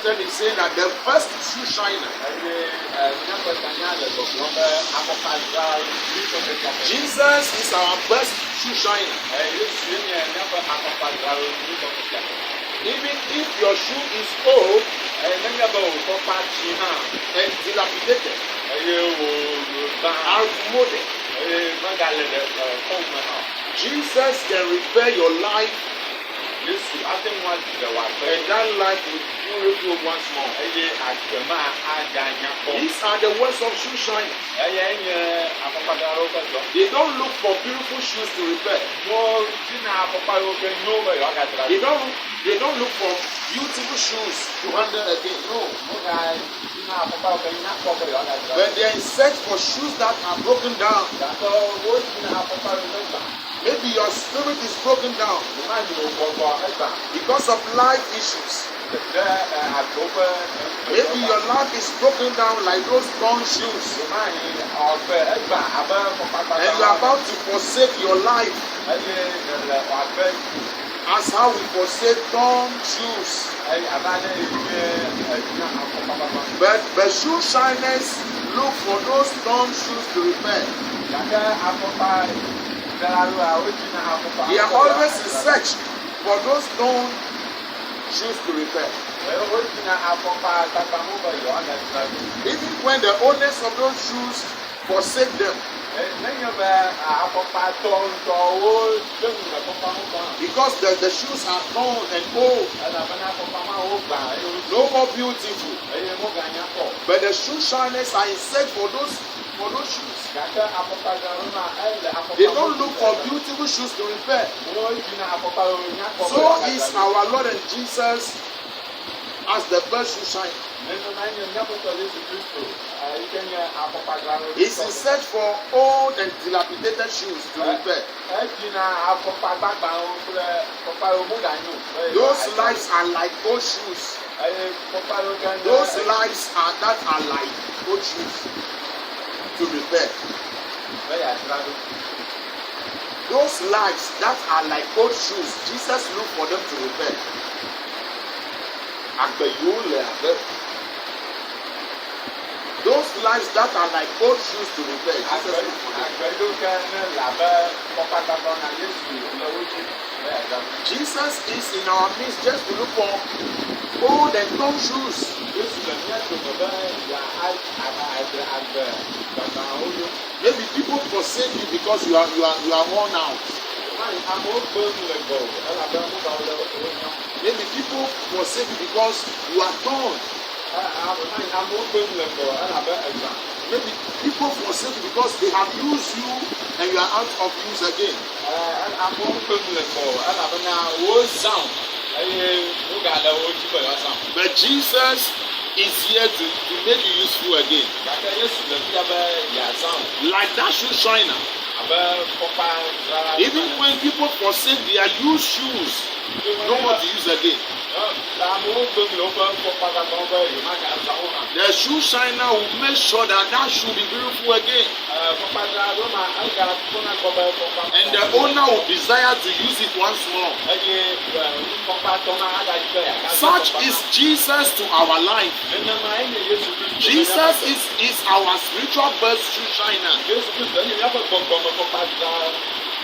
10 is saying that the first shoe shiner. Jesus is our best shoe shiner. Even if your shoe is old and dilapidated, outmoded, Jesus can repair your life, and that life will be beautiful once more. These are the words of shoe shiners. They don't look for beautiful shoes to repair. They don't look for beautiful shoes to handle again. No. But they are in search for shoes that are broken down. Maybe your spirit is broken down because of life issues. Maybe your life is broken down like those torn shoes, and you are about to forsake your life, as how we forsake torn shoes. But shoe shiners look for those torn shoes to repair. They are always in search for those torn shoes to repair. Even when the owners of those shoes forsake them, because the shoes are torn and old, no more beautiful. But the shoe shiners are in search for those shoes. They don't look for beautiful shoes to repair. So is our Lord and Jesus as the best shoe shiner. He's in search for old and dilapidated shoes to repair. Those lives are like old shoes. Those lives that are like old shoes to repair. Those lives that are like old shoes, Jesus looked for them to repair. Those lives that are like old shoes to repair, Jesus looked for them. Jesus is in our midst just to look for old and torn shoes. Maybe people forsake you because you are worn out. Maybe people forsake you because you are torn. Maybe people forsake you because they have used you and you are out of use again. But Jesus is here to make you useful again. Like that shoe shiner. Even when people forsake their used shoes, no more to use again. The shoe shiner will make sure that shoe be beautiful again. And the owner will desire to use it once more. Such is Jesus to our life. Jesus is our spiritual best shoe shiner.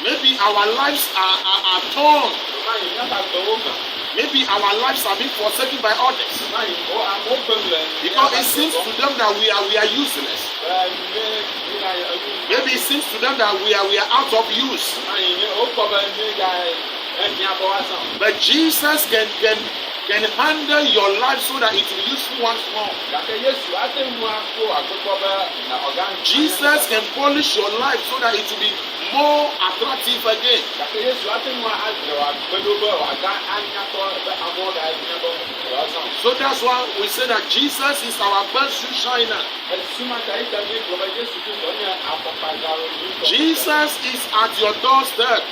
Maybe our lives are torn. Maybe our lives are being forsaken by others. Because it seems to them that we are useless. Maybe it seems to them that we are out of use. But Jesus can handle your life so that it will be useful once more. Jesus can polish your life so that it will be more attractive again. So that's why we say that Jesus is our best shoe shiner. Jesus is at your doorstep,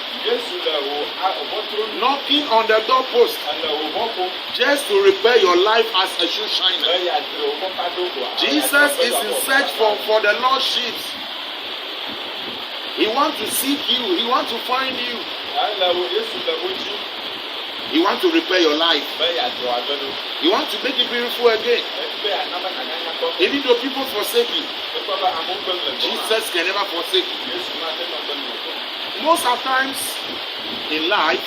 knocking on the doorpost, just to repair your life as a shoe shiner. Jesus is in search for the lost sheep. He wants to seek you. He wants to find you. He wants to repair your life. He wants to make it beautiful again. Even though people forsake you, Jesus can never forsake you. Most of times in life,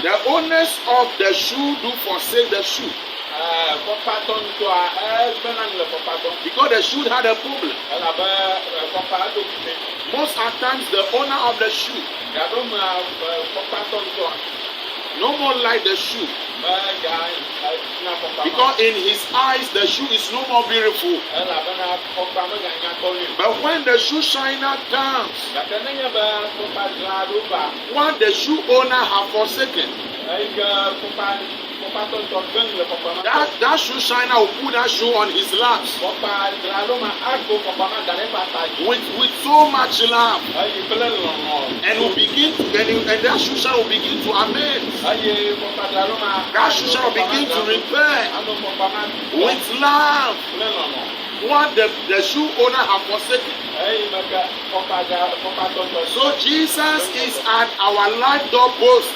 the owners of the shoe do forsake the shoe. Because the shoe had a problem. Most of times the owner of the shoe no more like the shoe. Because in his eyes the shoe is no more beautiful. But when the shoe shiner comes, what the shoe owner have forsaken, that shoe shiner will put that shoe on his laps with so much love, and will begin to, and that shoe shiner will begin to amend. That shoe shiner will begin to repair with love what the shoe owner have forsaken. So Jesus is at our life doorpost.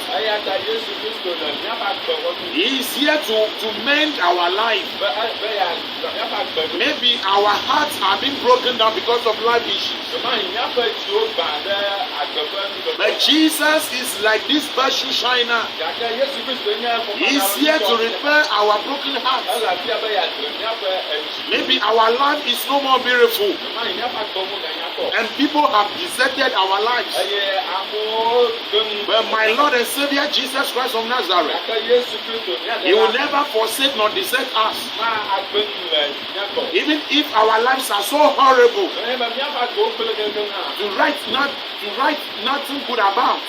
He is here to mend our life. Maybe our hearts have been broken down because of life issues. But Jesus is like this best shoe shiner. He is here to repair our broken hearts. Maybe our life is no more beautiful, and people have deserted our lives. But my Lord and Savior Jesus Christ of Nazareth, He will never forsake nor desert us. Even if our lives are so horrible to write nothing good about,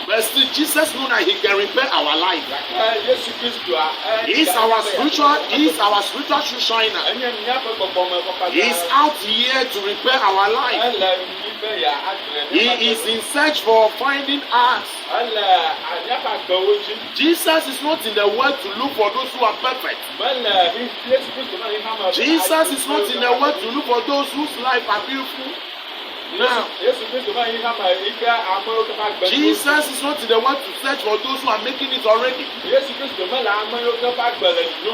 but still Jesus knows that He can repair our life. He is our spiritual shoe shiner. He is out here to repair our life. He is in search for finding us. Jesus is not in the world to look for those who are perfect. Jesus is not in the world to look for those whose life are beautiful. Now, Jesus is not in the world to search for those who are making it already.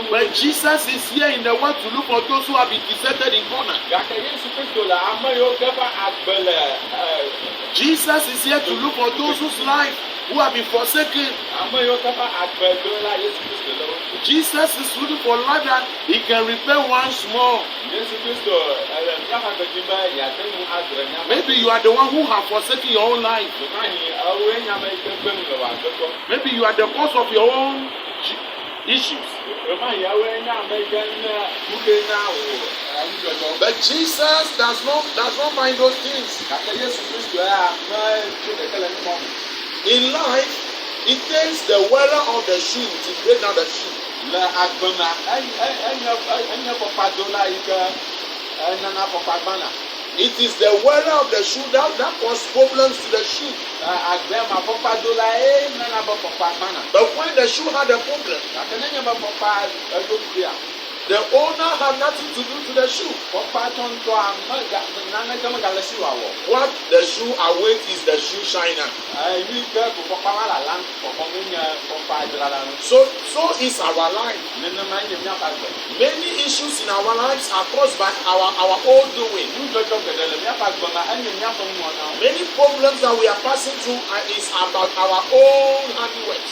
But Jesus is here in the world to look for those who have been deserted in corner. Jesus is here to look for those whose life who have been forsaken. Jesus is looking for life that He can repair once more. Maybe you are the one who have forsaken your own life. Maybe you are the cause of your own issues. But Jesus does not mind those things. In life, it takes the wearer of the shoe to break down the shoe. It is the wearer of the shoe that causes problems to the shoe. But when the shoe had a problem, the owner had nothing to do to the shoe. What the shoe awaits is the shoe shiner. So is our life. Many issues in our lives are caused by our own doing. Many problems that we are passing through is about our own handiwork.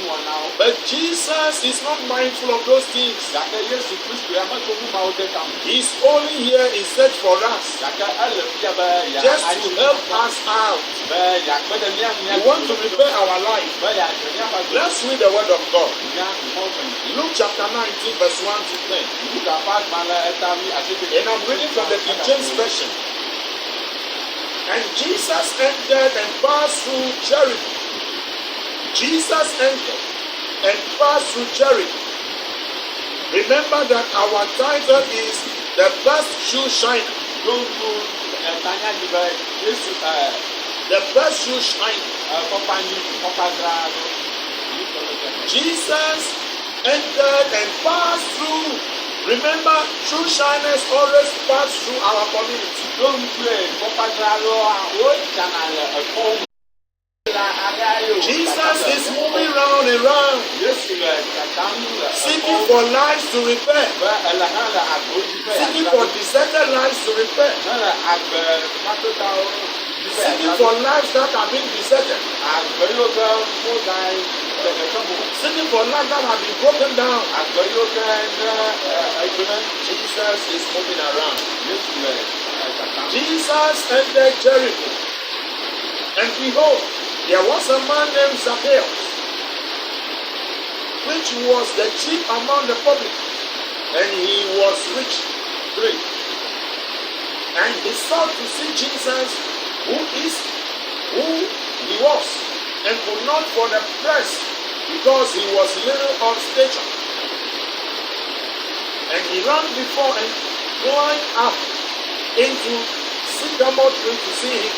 But Jesus is not mindful of those things. He's only here in search for us, just to help us out. We want to repair our life. Let's read the word of God. Luke chapter 19 verse 1 to 10. And I'm reading from the King James Version. And Jesus entered and passed through Jericho. Jesus entered and passed through Jericho. Remember that our title is the best shoe shiner. The best shoe shiner. Jesus entered and passed through Remember, true shiners always pass through our community. Jesus is moving round and round, seeking for lives to repair, seeking for deserted lives to repair, seeking for lives that have been deserted, seeking for lives that have been broken down. Jesus is moving around. Jesus entered Jericho, and behold, there was a man named Zacchaeus, which was the chief among the publicans, and he was rich. 3. And he sought to see Jesus, who he was, and could not for the press, because he was little of stature. And he ran before and climbed up into sycamore tree to see him,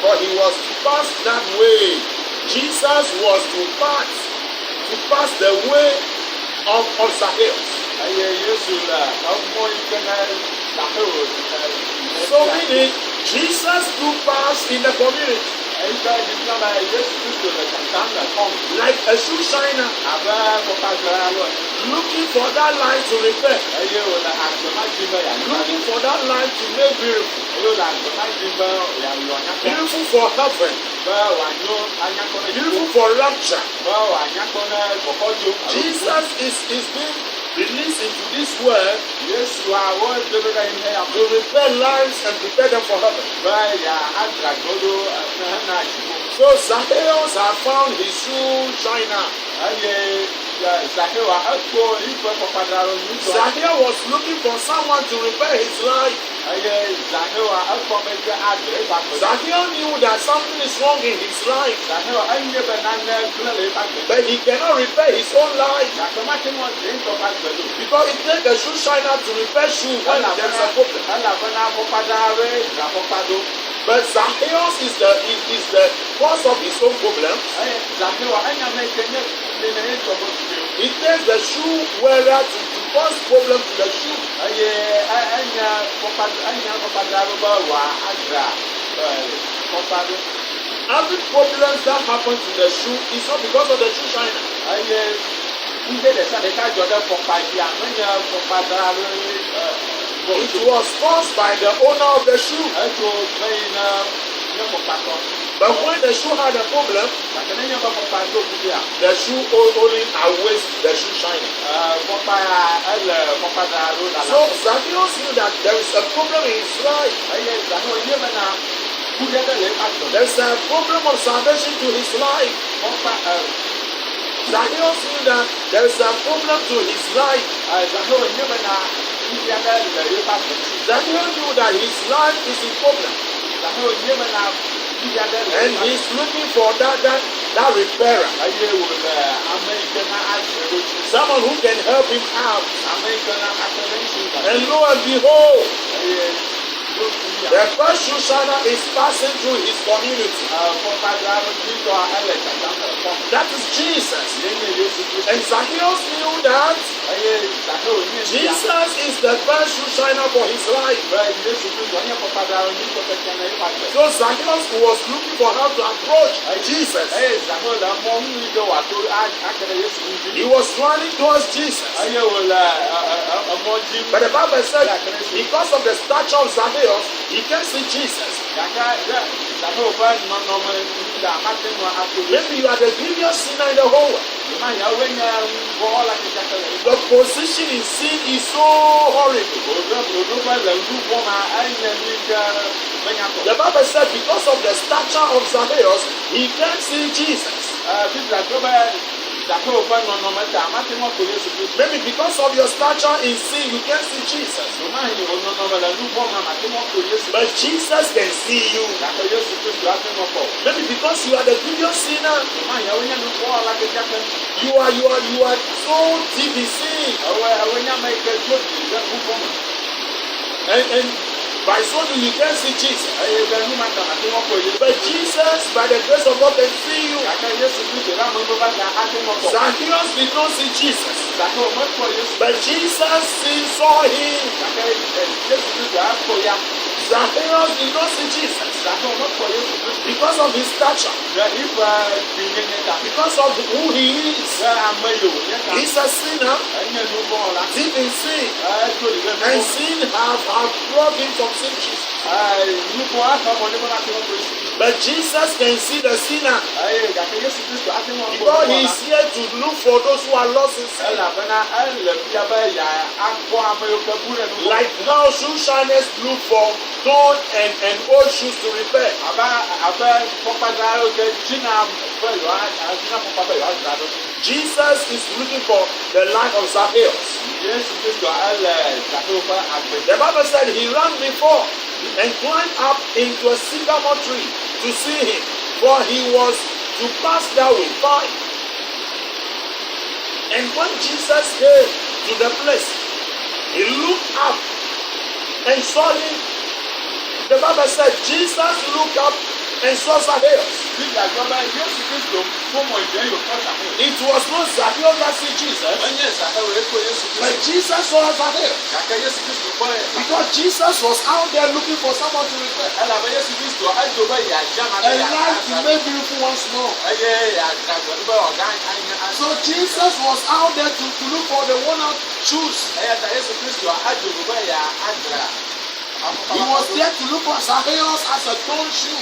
for he was to pass that way. Jesus was to pass the way of Zacchaeus. So meaning, Jesus took pass in the community. Like a shoe shiner, looking for that light to repair, looking for that light to make beautiful, beautiful for heaven, beautiful for rapture. Jesus is being released into this world to repair lives and prepare them for heaven. So Zacchaeus had found his shoe shiner. Zacchaeus was looking for someone to repair his life. Zacchaeus knew that something is wrong in his life, but he cannot repair his own life, because it takes a shoe shiner to repair shoe when there is a problem. But Zacchaeus is the cause of his own problem. It takes the shoe wearer to cause problem to the shoe. Every problem that happens to the shoe is not because of the shoe shiner. It was caused by the owner of the shoe. But when the shoe had a problem, the shoe only outweighs the shoe shining. So Zacchaeus knew that there is a problem in his life. There is a problem of salvation to his life. Zacchaeus knew that there is a problem to his life. Zacchaeus knew that his life is in problem. And he's looking for that repairer. Someone who can help him out. And lo and behold, the first shoe shiner is passing through his community. That is Jesus. And Zacchaeus knew that Jesus is the first shoe shiner for his life. So Zacchaeus was looking for how to approach Jesus. He was running towards Jesus. But the Bible said, because of the stature of Zacchaeus, he can't see Jesus. Maybe you are the biggest sinner in the whole world. The position in sin is so horrible. The Bible said because of the stature of Zacchaeus, he can't see Jesus. Maybe because of your stature in sin, you can't see Jesus. But Jesus can see you. Maybe because you are the biggest sinner, you are so deep in sin. And By so doing, you can't see Jesus. But Jesus, by the grace of God, can see you. Zacchaeus did not see Jesus. But Jesus saw him. Zacchaeus did not see Jesus. Because of his stature. Because of who he is. He's a sinner. Deep in sin. And sin have brought him from sin Jesus. But Jesus can see the sinner. Because he is here to look for those who are lost in sin. Like now, shoe shiners look for torn and old shoes to repair. Jesus is looking for the life of Zacchaeus. The Bible said he ran before and climbed up into a sycamore tree to see him, for he was to pass that way by. And when Jesus came to the place, he looked up and saw him. The Bible said Jesus looked up and saw Zacchaeus. It was not Zacchaeus that saw Jesus, but Jesus saw Zacchaeus. Because Jesus was out there looking for someone to repair. A life made beautiful once more. So Jesus was out there to look for the worn-out shoes. He was there to look for Zacchaeus as a torn shoe.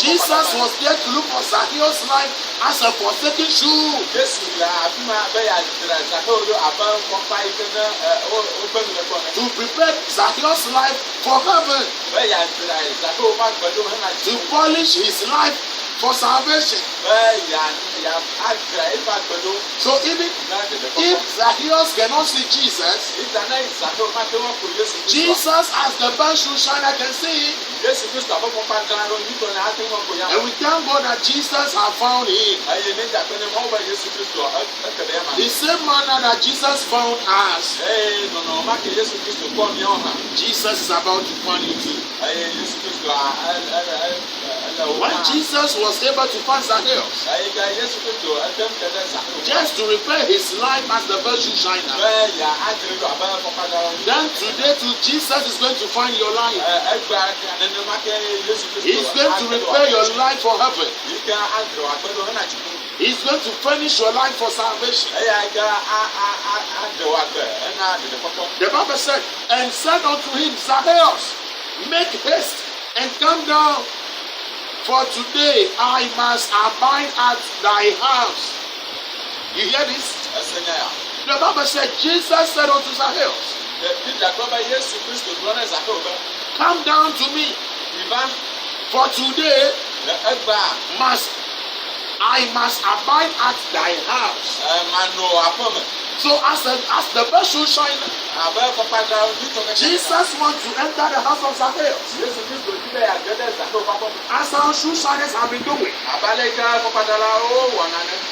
Jesus was there to look for Zacchaeus' life as a forsaken shoe. To prepare Zacchaeus' life for heaven. To polish his life for salvation. So even if Zacchaeus cannot see Jesus, Jesus as the best shoe shiner can see him. And we thank God that Jesus has found him. The same manner that Jesus found us, Jesus is about to find you too. When Jesus was able to find Zacchaeus, just to repair his life as the best shoe shiner, then today too, Jesus is going to find your life. He's going to repair your life for heaven. He's going to furnish your life for salvation. The Bible said, and said unto him, Zacchaeus, make haste and come down, for today I must abide at thy house. You hear this? The Bible said, Jesus said unto Zacchaeus, come down to me, for today I must abide at thy house. So as the best shoe shiner, Jesus wants to enter the house of Zacchaeus. As our shoe shiners have been doing,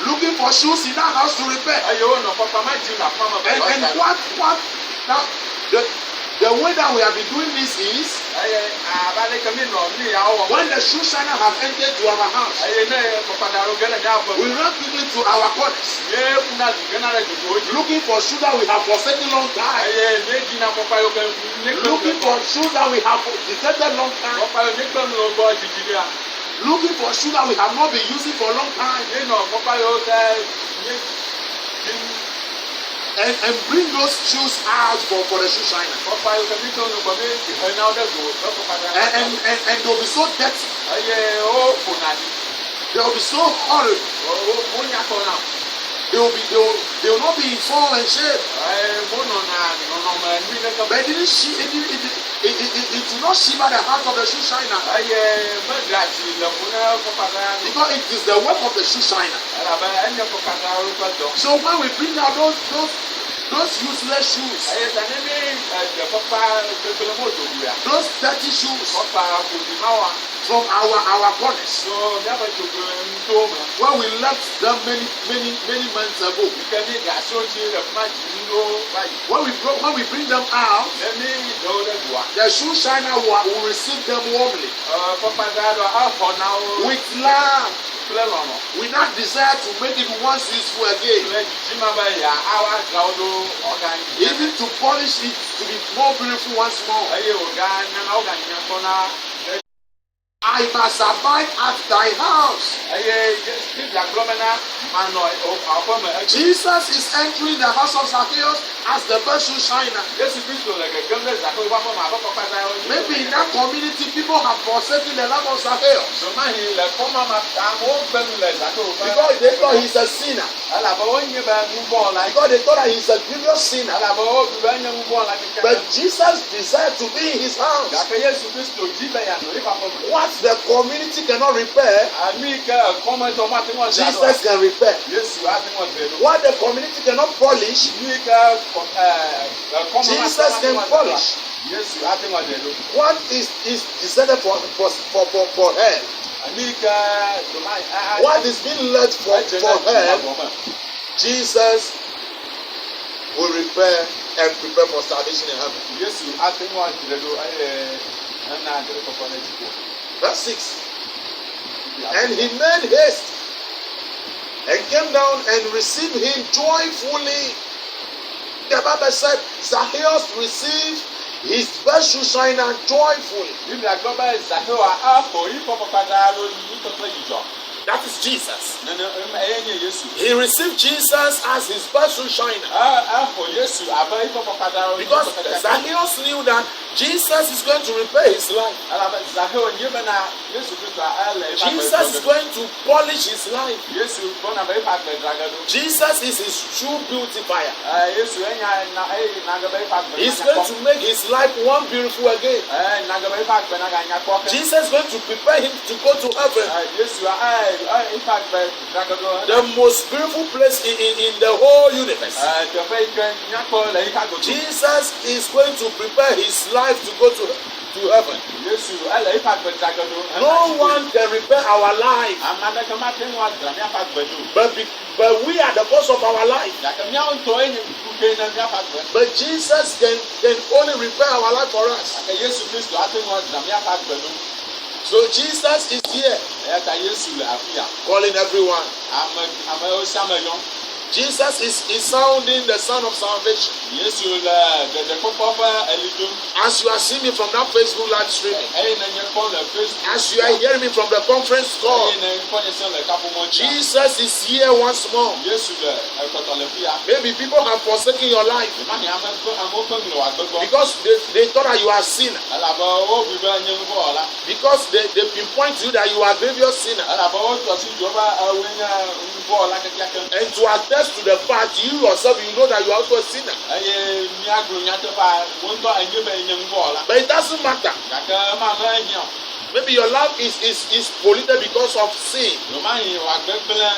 looking for shoes in that house to repair. And what now the way that we have been doing this is, when the shoe shiner have entered to our house, we run quickly to our corners, looking for shoes that we have forsaken long time, looking for shoes that we have deserted long time, looking for shoes that we have not been using for a long time, and bring those shoes out for the shoe shiner. And they'll be so dirty. They'll be so horrible. They will not be in form and shape. But it do not shiver the heart of the shoe shiner. Because it is the work of the shoe shiner. So when we bring out those Those useless shoes, Ayé sani ní ẹ̀jẹ̀ pápá gbẹgbẹlẹ mọ́ òdòdó ya. those dirty shoes Pápá òdì máa wà. from our bodies. So yàrá ìjọba ń tó mọ̀. When we left them many months ago. Ìkẹ́ ní ìdásí oúnjẹ rẹ̀ fún àjìní ló báyìí. When we bring them out, Lẹ́ni ìdánwò rẹ̀ dùn wá. the shoe shiner will receive them warmly Pápá dáadọ́ àhọ̀ náà ó. with love. Kílẹ̀ lọ́nà. We not desire to make it once useful again, Kílẹ̀ jíjí máa bá yà á wá gà ó ló ọ̀gá yìí. even to polish it to be more beautiful once more. Ayé ọ̀gá nyana ọ̀gá nyana kọ́ náà. I must abide at thy house. Ayé bíbí àgbọ̀mọ̀ náà máa nọ ọ̀pọ̀ mọ̀ ẹ́. Jesus is entering the house of Zacchaeus as the best shoe shiner. Jésù Kristo lẹ̀ gẹ̀gẹ́ lẹ̀ zàkó wá fún àbọ̀kọ̀ pátá. Maybe in that community, people have forsaken the love of Zacchaeus Sọmáyìn lẹ̀ kọ́ máa àwọn ó gbẹ́nu lẹ̀ zàkó. because they thought he's a sinner. Alàbọ̀ ó nyẹ bẹ́ẹ̀ mú bọ́ọ̀lù ayé. Because they thought that he's a grievous sinner. Alàbọ̀ ó bí bẹ́ẹ̀ nyẹ mú bọ́ọ̀lù ayé. But Jesus desired to be in his house. Gàkẹ́ Jésù Kristo jí bẹ́ẹ̀ yà lórí papọ̀ mọ̀. What the community cannot repair, Àmì kẹ́ kọ́mẹ́tọ̀ máa ti wọ́n jà lọ. Jesus can repair. Jésù á ti wọ́n tẹ̀ lọ. What the community cannot polish, Àmì kẹ́ kọ́mẹ́tọ̀ Jesus can polish. Jésù á ti wọ́n tẹ̀ lọ. What is decided for hell, Àmì kẹ́ what is being left for hell, Jesus will repair and prepare for salvation in heaven. Jésù á ti wọ́n tẹ̀ lọ ẹ̀nà àgbẹ̀rẹ̀ kọ́kọ́ náà jù kọ́. Verse 6. And he made haste and came down and received him joyfully. The Bible said Zacchaeus received his best shoe shiner joyfully. Bíbí àgbọ̀bá ìzàkẹ́ wa á kò yí kọ́kọ́ padà lórí ní tọ́tọ́ ìjọ. That is Jesus. Nínú ẹ̀yẹ́ ní Jésù. He received Jesus as his best shoe shiner. Á kò Jésù àbá yí kọ́kọ́ padà lórí. Because Zacchaeus knew that Jesus is going to repay his life. Alaba ìzàkẹ́ ò nyé bẹ́ẹ̀ na Jésù Kristo àlẹ́. Jesus is going to polish his life. Jésù bọ́nà bẹ́ẹ̀ fà gbẹ̀ dragado. Jesus is his true beautifier. Jésù ẹ̀yà nàgẹ́ bẹ́ẹ̀ fà gbẹ̀. He's going to make his life one beautiful again. Nàgẹ́ bẹ́ẹ̀ fà gbẹ̀ nàgẹ́ ànyà kọ́. Jesus is going to prepare him to go to heaven. Jésù ìfà gbẹ̀ dragado. The most beautiful place in the whole universe. Tẹ̀fẹ́ ìkẹ́ nyàkọ́ lẹ́yìn kágò. Jesus is going to prepare his life to go to heaven. Jésù ẹ̀lẹ́ ìfà gbẹ̀ dragado. No one can repair our life, Amadeke ma te ŋua dzra míaƒe agbe do. but we are the boss of our life. Gake míawo ŋutɔ enye kuke na míaƒe agbe. But Jesus can only repair our life for us. Gake Yesu Kristo ate ŋua dzra míaƒe agbe do. So Jesus is here Eya ta Yesu le afi ya. calling everyone. Amewo sia ame yɔm. Jesus is sounding the sound of salvation. Yesu le ɖeɖekpɔkpɔ ƒe eli dom. As you are seeing me from that Facebook live streaming, Eye ne nye kpɔm le Facebook. as you are hearing me from the conference call, Eye ne kpɔ nye se le kaƒomɔ dzi. Jesus is here once more. Yesu le ekɔtɔ le fi ya. Maybe people have forsaken your life Emani amewo ƒe ŋlɔ agbegɔ. because they thought that you are a sinner. Elabe wo bi be nye ŋgɔwɔla. Because they pinpoint to you that you are a grievous sinner. Elabe wo tɔ si dzo be ewoe nye ŋgɔwɔla kekeake. And to attest to the fact, you yourself, you know that you are also a sinner. Eye míagblɔ nyateƒea wo ŋutɔ enye be enye ŋgɔwɔla. But it doesn't matter. Gake mame hiã o. Maybe your life is polluted because of sin. Yomahi wòagbe gblẽ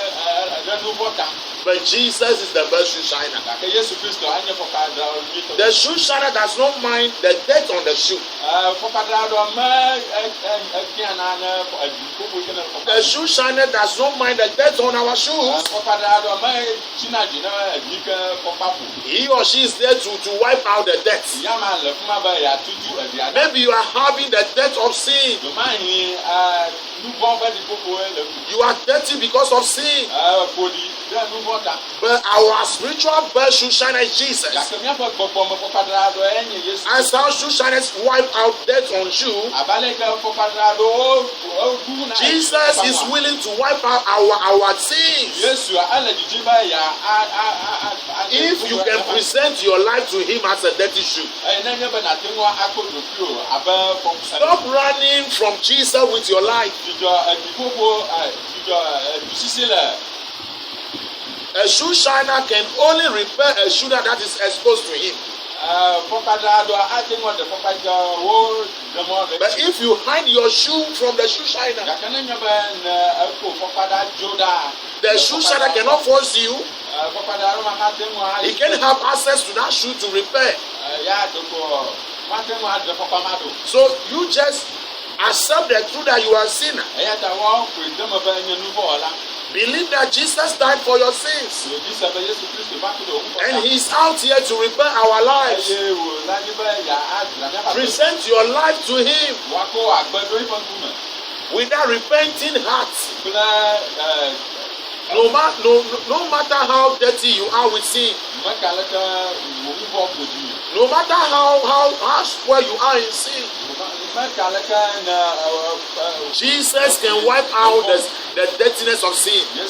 ɖe nu vɔ ta. But Jesus is the best shoe shiner. Gake Yesu Kristo anye fɔkadra nyuitɔ. The shoe shiner does not mind the dirt on the shoe. Fɔkadra ɖɔ me efiana ne ƒoƒo yi ke ne fɔkadra. The shoe shiner does not mind the dirt on our shoes. Fɔkadra ɖɔ me tsina dzi ne evi ke fɔkpa ƒo. He or she is there to wipe out the dirt. Yama le fi ma be yeatutu evia. Maybe you are having the dirt of sin. Yomahi nuvɔ ƒe ɖiƒoƒoe le fi. You are dirty because of sin. Ƒoɖi ɖe nuvɔ ta. But our spiritual best shoe shiner is Jesus. Gake míaƒe gbɔgbɔme fɔkadra ɖɔ enye Yesu. As our shoe shiners wipe out dirt on shoe, Abale ke fɔkadra ɖo woɖu na. Jesus is willing to wipe out our sins. Yesu ele dzidzi be ya If you can present your life to him as a dirty shoe, nenye be nate ŋu akɔ ɖokui o abe stop running from Jesus with your life. dzidzɔ ediƒoƒo dzidzɔ edusisi le. A shoe shiner can only repair a shoe that is exposed to him. Fɔkadra ɖo ate ŋu ɖe fɔkadra wo ɖemɔ ɖe. But if you hide your shoe from the shoe shiner, Gake nenye be ne ekɔ fɔkadra dzo ɖa. the shoe shiner cannot force you He can have access to that shoe to repair. So you just accept the truth that you are a sinner. Believe that Jesus died for your sins. And he's out here to repair our lives. Present your life to him with that repenting heart. No matter how dirty you are with sin, no matter how square you are in sin, Jesus can wipe out the dirtiness of sin. You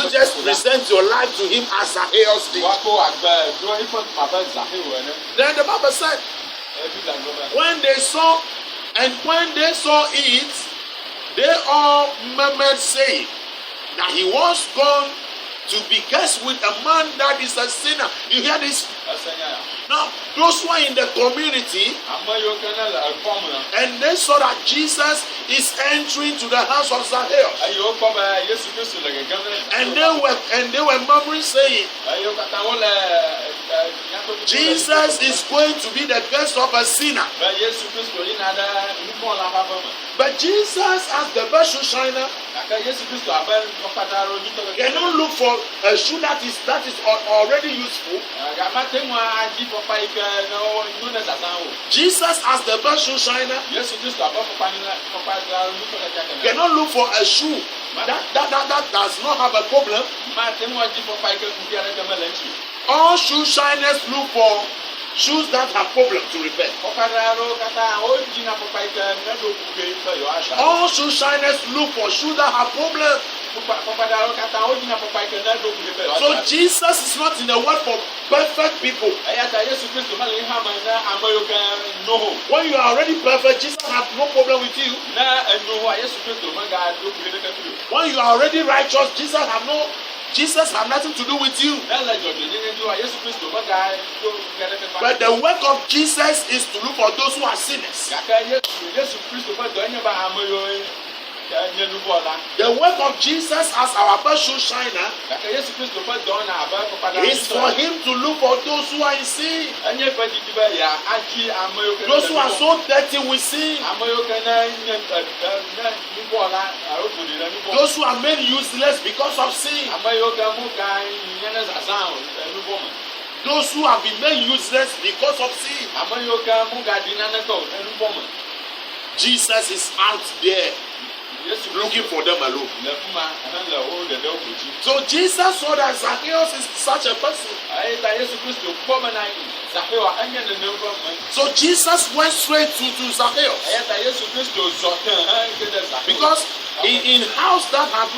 just present your life to him as Zacchaeus did. Then the Bible said, when they saw it, they all murmured, saying that he was gone to be cursed with a man that is a sinner. You hear this? Now, those who are in the community, and they saw that Jesus is entering to the house of Zacchaeus, and they were murmuring, saying, Jesus is going to be the guest of a sinner. But Jesus, as the best shoe shiner, cannot look for a shoe that is already useful. Jesus, as the best shoe shiner, cannot look for a shoe that does not have a problem. All shoe shiners look for shoes that have problems to repair. All shoe shiners look for shoes that have problems. So Jesus is not in the world for perfect people. When you are already perfect, Jesus has no problem with you. When you are already righteous, Jesus has nothing to do with you. But the work of Jesus is to look for those who are sinners. The work of Jesus as our best shoe shiner is for him to look for those who are in sin. Those who are so dirty with sin. Those who are made useless because of sin. Those who have been made useless because of sin. Jesus is out there looking for them alone. So Jesus saw that Zacchaeus is such a person. So Jesus went straight to Zacchaeus. Because in house that have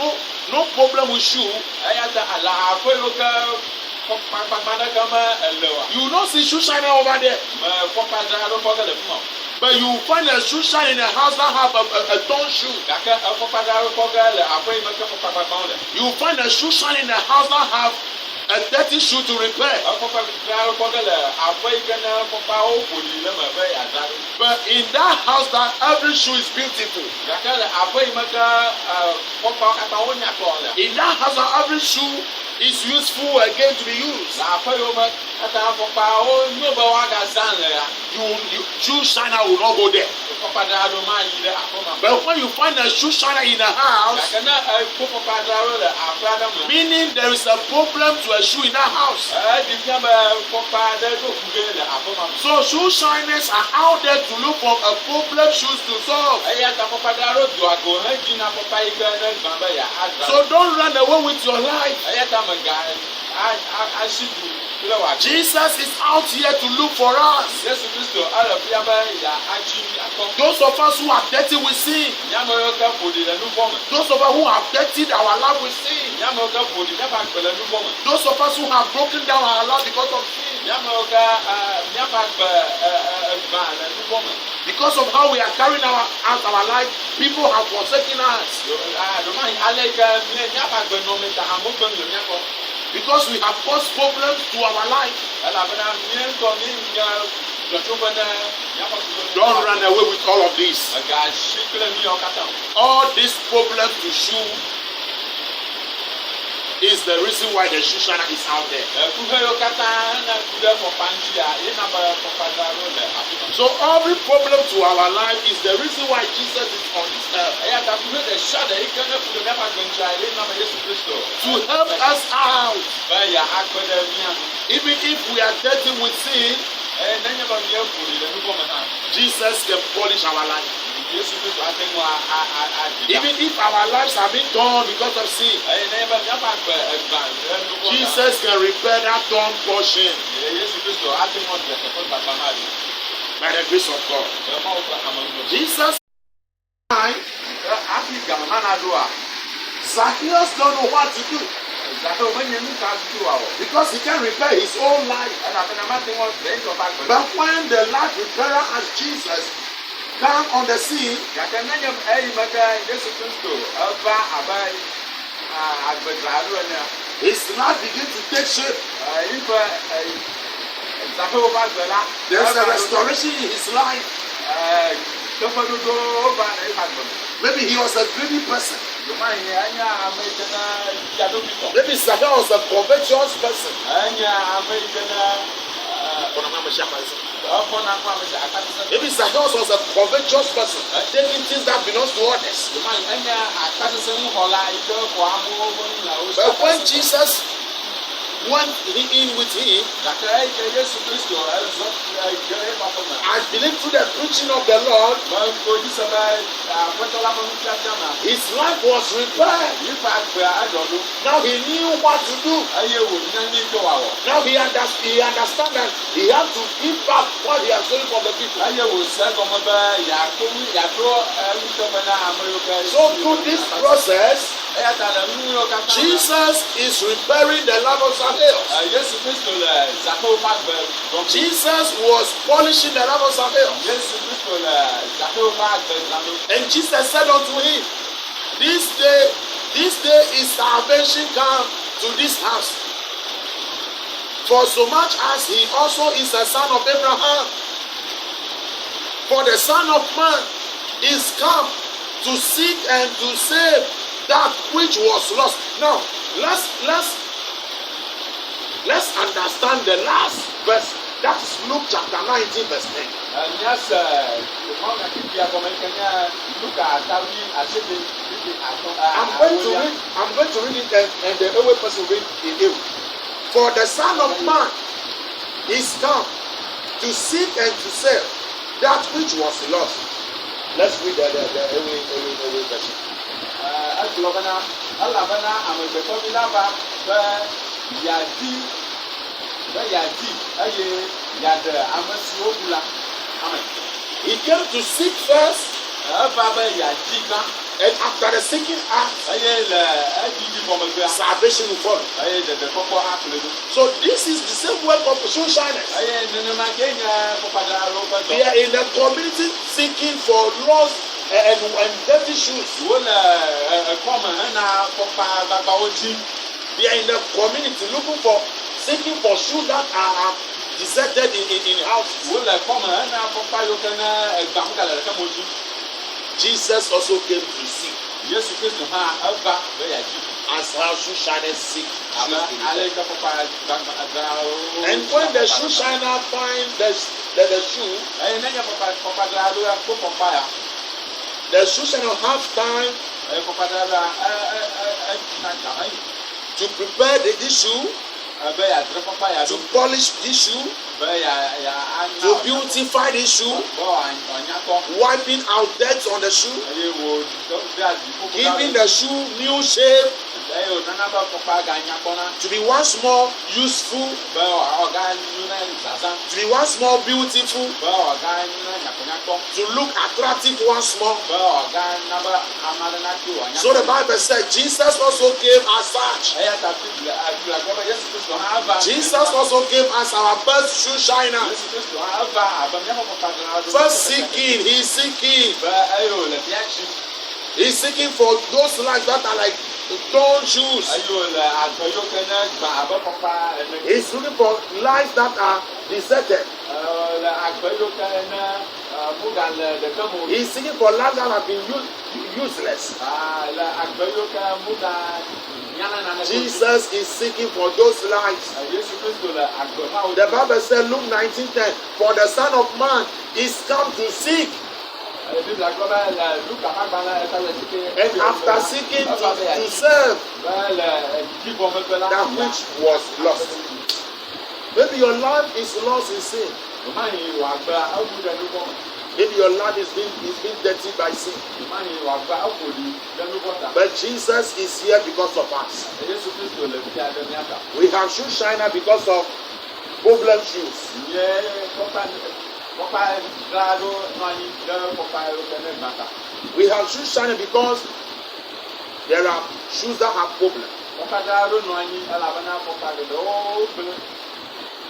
no problem with shoe, you don't see shoe shiner over there. But you find a shoe shine in a house that have a torn shoe. You find a shoe shine in a house that have a dirty shoe to repair. But in that house that every shoe is beautiful. In that house that every shoe is useful again to be used. Shoe shiner will not go there. But when you find a shoe shiner in a house, meaning there is a problem to a shoe in that house. So shoe shiners are out there to look for a problem shoes to solve. So don't run away with your life. Jesus is out here to look for us. Those of us who are dirty with sin. Those of us who have dirtied our life with sin. Those of us who have broken down our life because of sin. Because of how we are carrying out our life, people have forsaken us. Because we have caused problems to our life. Don't run away with all of this. All these problems to shoe is the reason why the shoe shiner is out there. So every problem to our life is the reason why Jesus is on this earth. To help us out. Even if we are dirty with sin, Jesus can polish our life. Even if our lives have been torn because of sin, Jesus can repair that torn portion by the grace of God. Jesus, Zacchaeus don't know what to do because he can't repair his own life. But when the life repairer as Jesus come on the scene, his life begins to take shape. There's a restoration in his life. Maybe he was a greedy person. Maybe Zacchaeus was a covetous person. Maybe Zacchaeus was a covetous person, taking things that belongs to others. But when Jesus went in with him, I believe through the preaching of the Lord, his life was repaired. Now he knew what to do. Now he understand that he had to give back what he has stolen from the people. So through this process, Jesus is repairing the life of Zacchaeus. Jesus was polishing the life of Zacchaeus. And Jesus said unto him, this day is salvation come to this house. For so much as he also is a son of Abraham. For the Son of Man is come to seek and to save that which was lost. Now, let's understand the last verse. That is Luke chapter 19, verse 10. I'm going to read it and the other person read it. For the Son of Man is come to seek and to save that which was lost. Let's read the every version. He came to seek first, and after the seeking act, salvation will follow. So this is the same work of shoe shiners. They are in the community seeking for lost and dirty shoes. They are in the community seeking for shoes that are deserted in houses. Jesus also came to seek. As how shoe shiners seek. And when the shoe shiner finds the shoe, the shoe shiner have time to prepare the shoe, to polish the shoe, to beautify the shoe, wiping out dirt on the shoe, giving the shoe new shape, to be once more useful, to be once more beautiful, to look attractive once more. So the Bible said Jesus also came as such. Jesus also came as our best shoe shiner. First seeking, he's seeking. He's seeking for those lives that are like torn shoes. He's looking for lives that are deserted. He's seeking for lives that have been useless. Jesus is seeking for those lives. The Bible said, Luke 19:10, for the Son of Man is come to seek, and after seeking to serve that which was lost. Maybe your life is lost in sin. Maybe your life is being dirty by sin. But Jesus is here because of us. We have shoe shiner because of problem shoes. We have shoe shiner because there are shoes that have problem.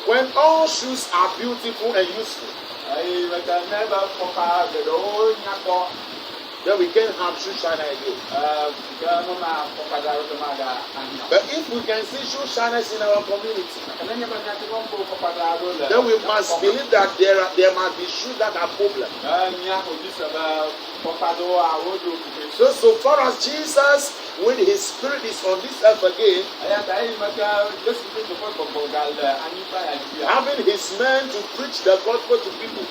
When all shoes are beautiful and useful, then we can have shoe shiner again. But if we can see shoe shiners in our community, then we must believe that there must be shoes that are problem. So far as Jesus, when his spirit is on this earth again, having his men to preach the gospel to people,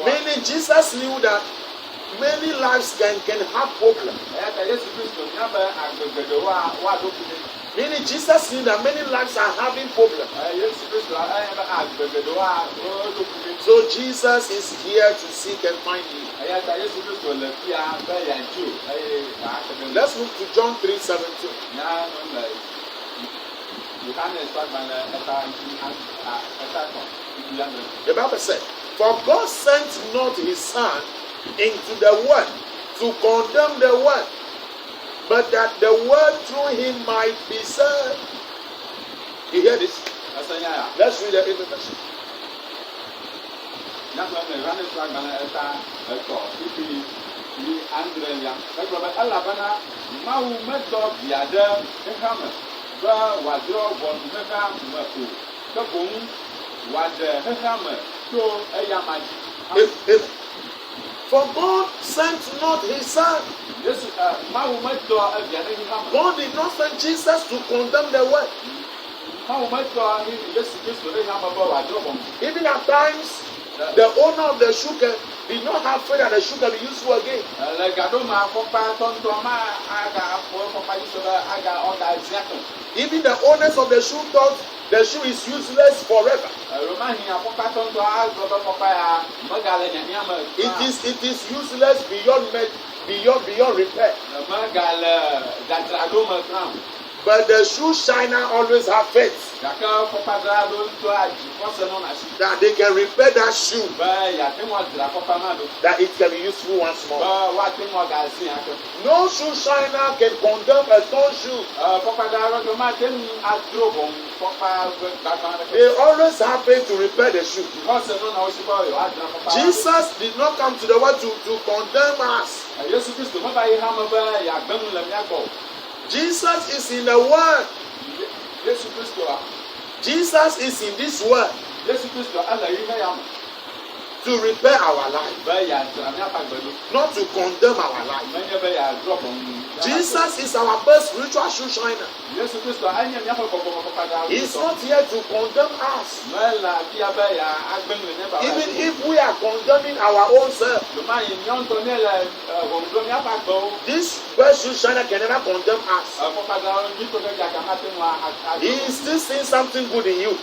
meaning Jesus knew that many lives can have problem. Meaning Jesus knew that many lives are having problem. So Jesus is here to seek and find you. Let's move to John 3:17. The Bible said, for God sent not his Son into the world to condemn the world, but that the world through him might be saved. You hear this? Let's read the English version. For God sent not his Son. God did not send Jesus to condemn the world. Even at times, the owner of the shoe did not have faith that the shoe can be useful again. Even the owners of the shoe thought the shoe is useless forever. It is useless beyond repair. But the shoe shiner always have faith that they can repair that shoe, that it can be useful once more. No shoe shiner can condemn a torn shoe. They always have faith to repair the shoe. Jesus did not come to the world to condemn us. Jesus is in the world. Jesus is in this world to repair our life, not to condemn our life. Jesus is our best spiritual shoe shiner. He's not here to condemn us. Even if we are condemning our own self, this best shoe shiner can never condemn us. He is still seeing something good in you.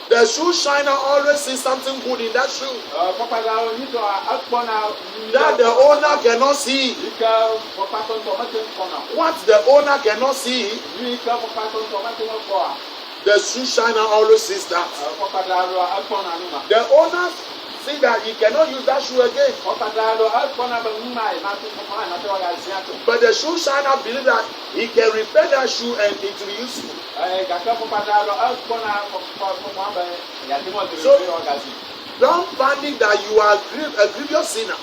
The shoe shiner always sees something good in that shoe that the owner cannot see. What the owner cannot see, the shoe shiner always sees that. The owner see that he cannot use that shoe again, but the shoe shiner believes that he can repair that shoe and it will be useful. So don't panic that you are a grievous sinner.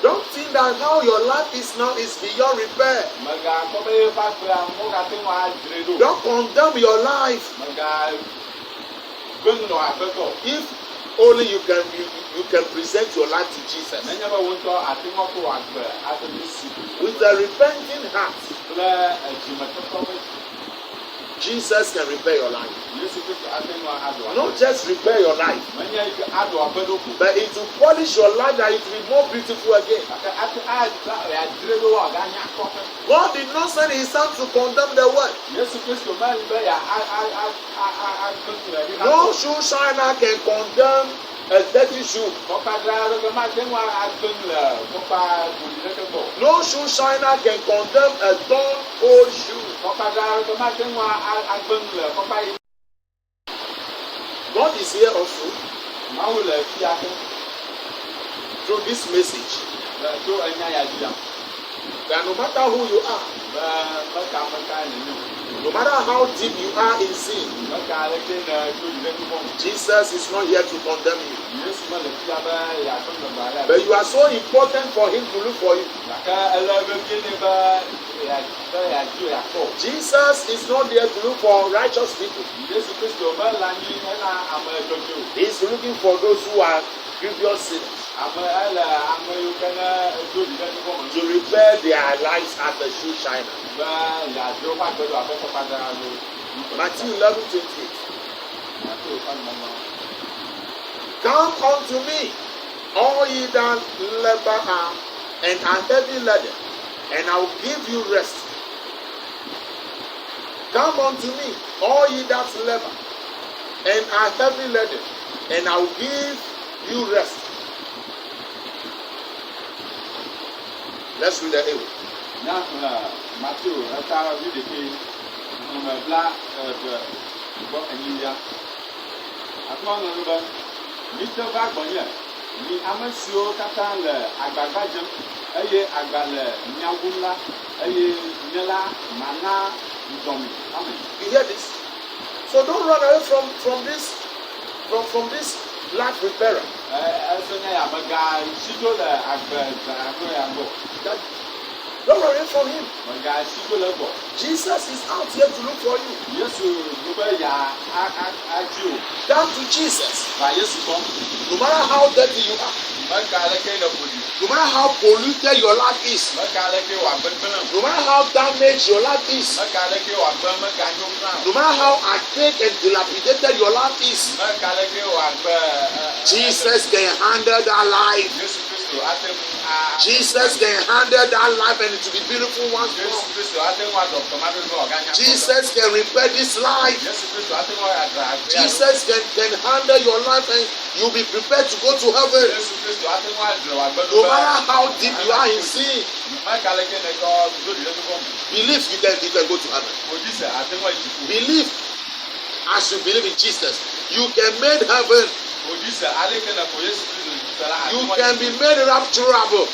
Don't think that how your life is now is beyond repair. Don't condemn your life. only you can present your life to Jesus. Mẹ́nyẹ́ bá wọ́n tọ́ àtẹ̀wọ́ kó wà gbẹ̀ àtẹ̀wọ́ sí. With a repenting heart, Bẹ́ẹ̀ ẹ̀jìmọ̀tọ́tọ́ bẹ́ẹ̀. Jesus can repair your life. Yéṣu Kristo àtẹ̀wọ́ àdùn. Not just repair your life, Mẹ́nyẹ́ ike àdùn àbẹ́dọ́kù. but it will polish your life that it will be more beautiful again. God did not send his son to condemn the world. No shoe shiner can condemn a dirty shoe. No shoe shiner can condemn a torn old shoe. God is here also through this message that no matter who you are, no matter how deep you are in sin, Jesus is not here to condemn you. But you are so important for him to look for you. Jesus is not there to look for righteous people. He is looking for those who are grievous sinners to repair their lives as a shoe shiner. Matthew 11:28. Come unto me, all ye that labor and are heavy laden, and I will give you rest. Come unto me, all ye that labor and are heavy laden, and I will give you rest. Let's read the Bible. Matthew, Mr. Bagbonya, ni amasio kata le agbagbajem, eye agbale nyagula, eye nyela mana ndomi. Amen. You hear this? So don't run away from this life repairer. Don't run away from him. Jesus is out here to look for you. Come to Jesus. No matter how dirty you are, no matter how polluted your life is, no matter how damaged your life is, no matter how archaic and dilapidated your life is, Jesus can handle that life. Jesus can handle that life and it will be beautiful once more. Jesus can repair this life. Jesus can handle your life and you'll be prepared to go to heaven. No matter how deep you are in sin, believe you can go to heaven. Believe as you believe in Jesus. You can make heaven. You can be made rapturable.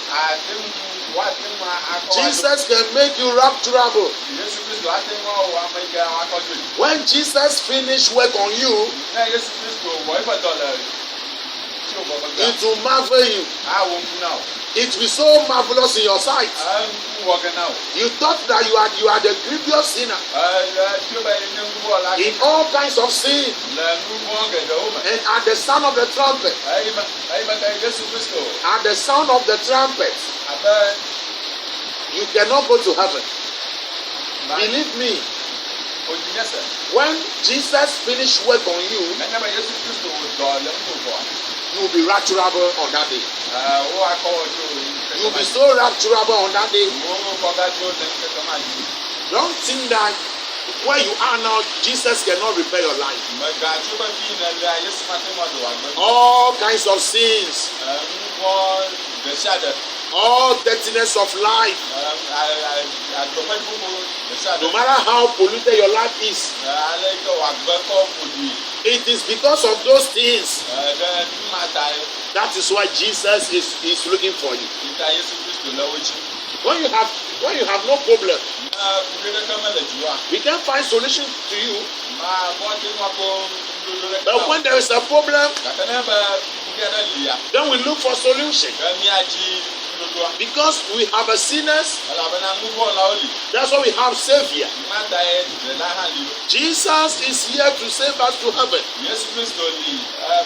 Jesus can make you rapturable. When Jesus finished work on you, it will marvel you. It will be so marvelous in your sight. You thought that you are the grievous sinner in all kinds of sin, and at the sound of the trumpet, you cannot go to heaven. Believe me, when Jesus finished work on you, you will be rapturable on that day. You will be so rapturable on that day. Don't think that where you are now, Jesus cannot repair your life. All kinds of sins, all dirtiness of life, no matter how polluted your life is, it is because of those things. That is why Jesus is looking for you. When you have no problem, we can find solution to you. But when there is a problem, then we look for solution. dodoa. Because we have a sinners, Elabena ŋubɔ la woli. that's why we have Savior. Mata yɛ ɖe la hã li. Jesus is here to save us to heaven. Yesu Kristo li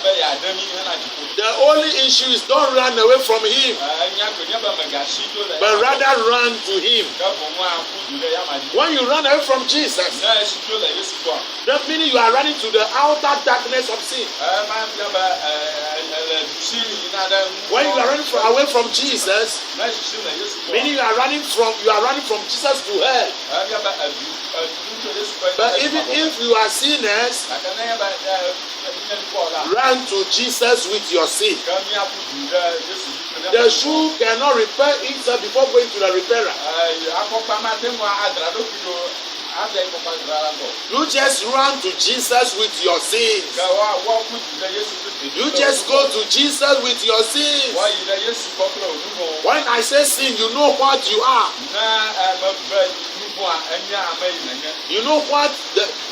be yeaɖe mi hena dziƒo. The only issue is don't run away from Him, Nya ko nye be megasi to le. but rather run to Him. Ke boŋ aku du ɖe yama dzi. When you run away from Jesus, Ne esi to le Yesu gbɔ. that meaning you are running to the outer darkness of sin. Ma fia be le dusi yina ɖe ŋu. When you are running away from Jesus, Ne esi le Yesu gbɔ. meaning you are running from Jesus to hell. Fia be edu to Yesu gbɔ. But even if you are sinners, Gake ne nye be nye gbɔ la. run to Jesus with your sin. Ke miaƒu du ɖe Yesu dzi. The shoe cannot repair itself before going to the repairer. Afɔkpa ma te ŋu adra ɖokui ɖo ade afɔkpa dzra la gbɔ. You just run to Jesus with your sins. Ke woaƒu du ɖe Yesu Kristo. You just go to Jesus with your sins. Woayi ɖe Yesu gbɔ kple wò nu vɔ̃wo. When I say sin, you know what you are. Ne meve nu vɔ̃a enye ame yi nenye. You know what